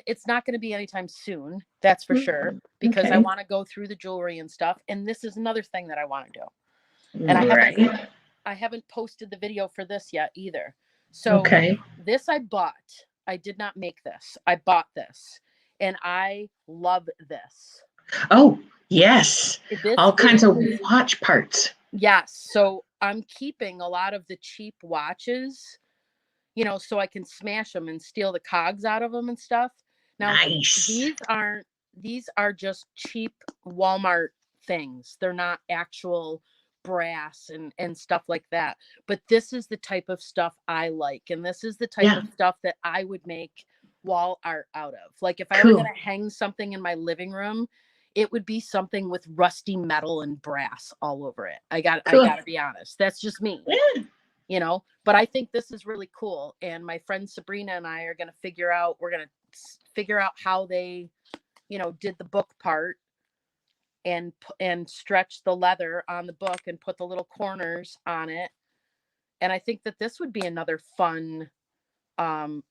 It's not going to be anytime soon, that's for sure, because I want to go through the jewelry and stuff. And this is another thing that I want to do, and I haven't posted the video for this yet either. So this I bought. I did not make this. I bought this, and I love this. Oh yes, all kinds of watch parts. Yes. So I'm keeping a lot of the cheap watches, so I can smash them and steal the cogs out of them and stuff. Now, nice. These are just cheap Walmart things. They're not actual brass and stuff like that. But this is the type of stuff I like. And this is the type of stuff that I would make wall art out of. Like if I were going to hang something in my living room, it would be something with rusty metal and brass all over it. I got to be honest. That's just me. But I think this is really cool. And my friend Sabrina and I are going to figure out how they, did the book part and stretch the leather on the book and put the little corners on it. And I think that this would be another fun,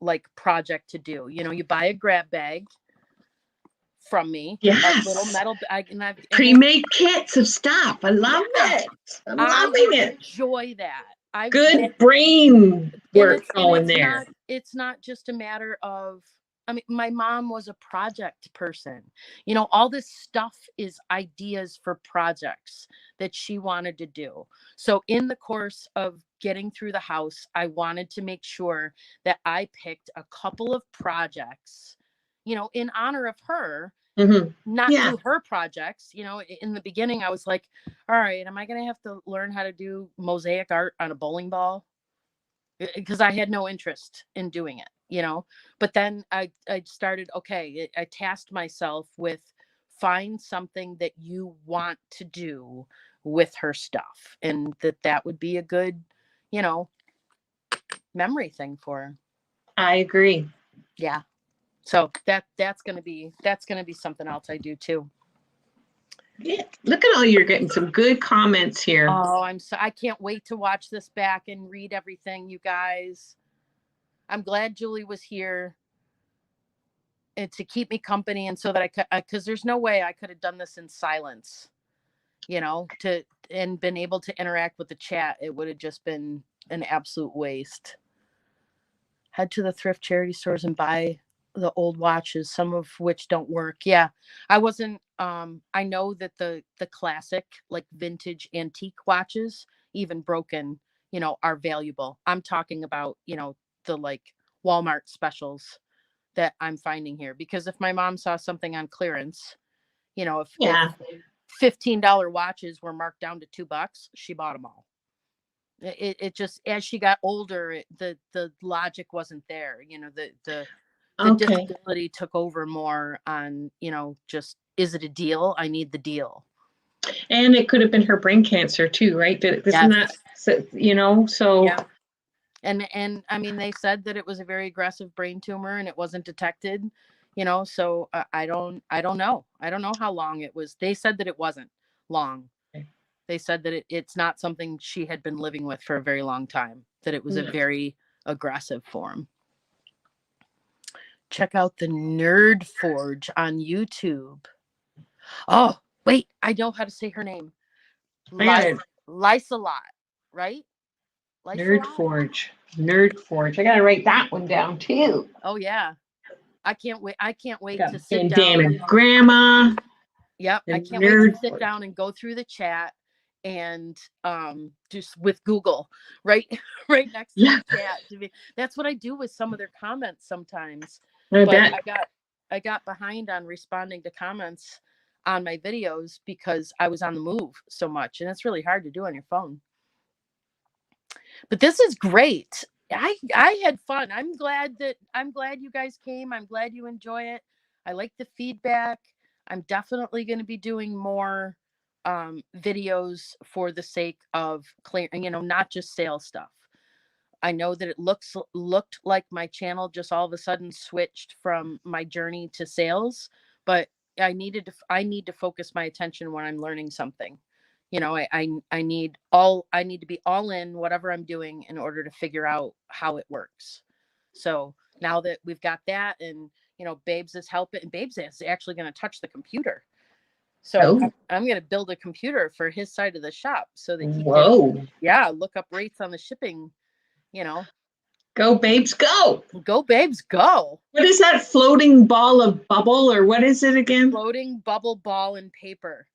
like project to do. You buy a grab bag from me. Yes. A little metal bag. Pre-made kits of stuff. I love it. I'm loving it. Enjoy that. Good brain work going there. It's not just a matter of, my mom was a project person. All this stuff is ideas for projects that she wanted to do. So in the course of getting through the house, I wanted to make sure that I picked a couple of projects, in honor of her. Not do her projects. In the beginning I was like, all right, am I going to have to learn how to do mosaic art on a bowling ball? Because I had no interest in doing it, but then I started, I tasked myself with find something that you want to do with her stuff, and that would be a good, memory thing for her. I agree. Yeah. So that's gonna be something else I do too. Yeah, look at all, you're getting some good comments here. Oh, I can't wait to watch this back and read everything, you guys. I'm glad Julie was here and to keep me company, and so that I could, because there's no way I could have done this in silence, and been able to interact with the chat. It would have just been an absolute waste. Head to the thrift charity stores and buy the old watches, some of which don't work. Yeah, I wasn't. I know that the classic, like vintage antique watches, even broken, are valuable. I'm talking about, the like Walmart specials that I'm finding here, because if my mom saw something on clearance, if $15 watches were marked down to $2, she bought them all. It just, as she got older, the logic wasn't there. The disability took over more on, just, is it a deal? I need the deal. And it could have been her brain cancer too, right? Isn't that, so. Yeah. And they said that it was a very aggressive brain tumor and it wasn't detected, so I don't know. I don't know how long it was. They said that it wasn't long. They said that it's not something she had been living with for a very long time, that it was a very aggressive form. Check out the Nerd Forge on YouTube. Oh, wait, I know how to say her name. Lysalot, right? Nerd Forge. I gotta write that one down too. Oh yeah. I can't wait to sit down. Dan and Grandma. Yep. I can't wait to sit down and go through the chat and just with Google right next to the chat. That's what I do with some of their comments sometimes. I got behind on responding to comments on my videos because I was on the move so much, and it's really hard to do on your phone. But this is great. I had fun. I'm glad you guys came. I'm glad you enjoy it. I like the feedback. I'm definitely going to be doing more videos for the sake of clear, not just sales stuff. I know that it looked like my channel just all of a sudden switched from my journey to sales, but I need to focus my attention when I'm learning something. You know, I need to be all in whatever I'm doing in order to figure out how it works. So now that we've got that, and Babes is helping, and Babes is actually going to touch the computer. So Oh, I'm going to build a computer for his side of the shop so that he can, whoa. look up rates on the shipping. Go, babes, go. Go, Babes, go. What is that floating ball of bubble, or what is it again? Floating bubble ball and paper.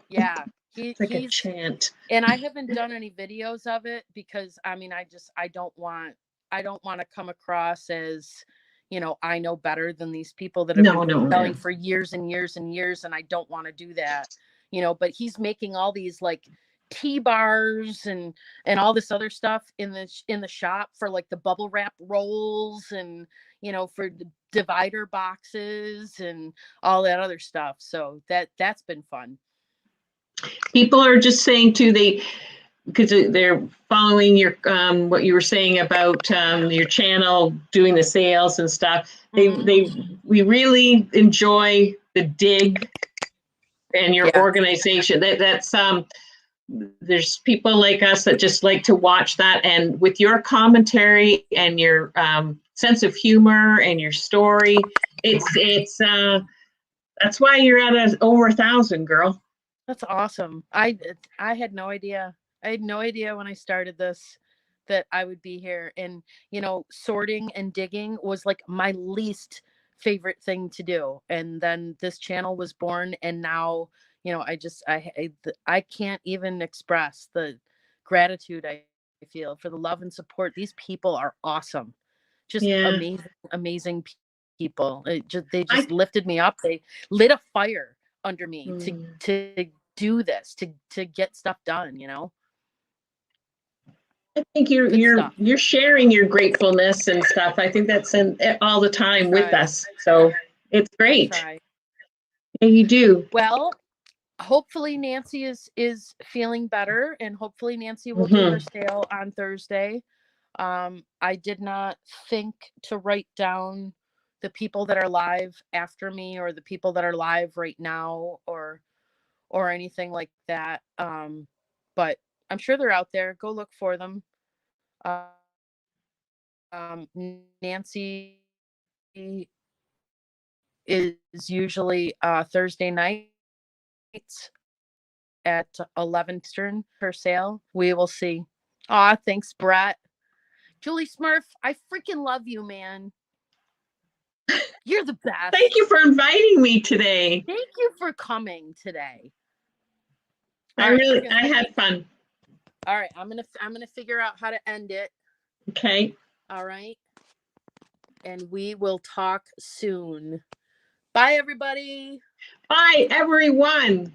Yeah. It's like a chant. And I haven't done any videos of it because I don't want to come across as, I know better than these people that have been selling for years and years and years, and I don't want to do that. But he's making all these like T-bars and all this other stuff in the shop for like the bubble wrap rolls, and for the divider boxes and all that other stuff. So that's been fun. People are just saying too, because they're following your what you were saying about your channel, doing the sales and stuff. We really enjoy the dig and your organization. That's there's people like us that just like to watch that, and with your commentary and your sense of humor and your story, it's that's why you're at over 1,000, girl. That's awesome. I had no idea. I had no idea when I started this that I would be here. And, sorting and digging was like my least favorite thing to do. And then this channel was born, and now, I can't even express the gratitude I feel for the love and support. These people are awesome. Just amazing, amazing people. They just lifted me up. They lit a fire under me to do this, to get stuff done. I think you're sharing your gratefulness and stuff. I think that's all the time with us. So it's great. Yeah, you do. Well, hopefully Nancy is feeling better, and hopefully Nancy will do her sale on Thursday. I did not think to write down the people that are live after me, or the people that are live right now, or anything like that. But I'm sure they're out there. Go look for them. Nancy is usually Thursday nights at 11 Eastern per sale. We will see. Aw, thanks, Brett. Julie SMURF, I freaking love you, man. You're the best. Thank you for inviting me today. Thank you for coming today. I had fun. All right, I'm gonna figure out how to end it. Okay. All right. And we will talk soon. Bye, everybody. Bye, everyone.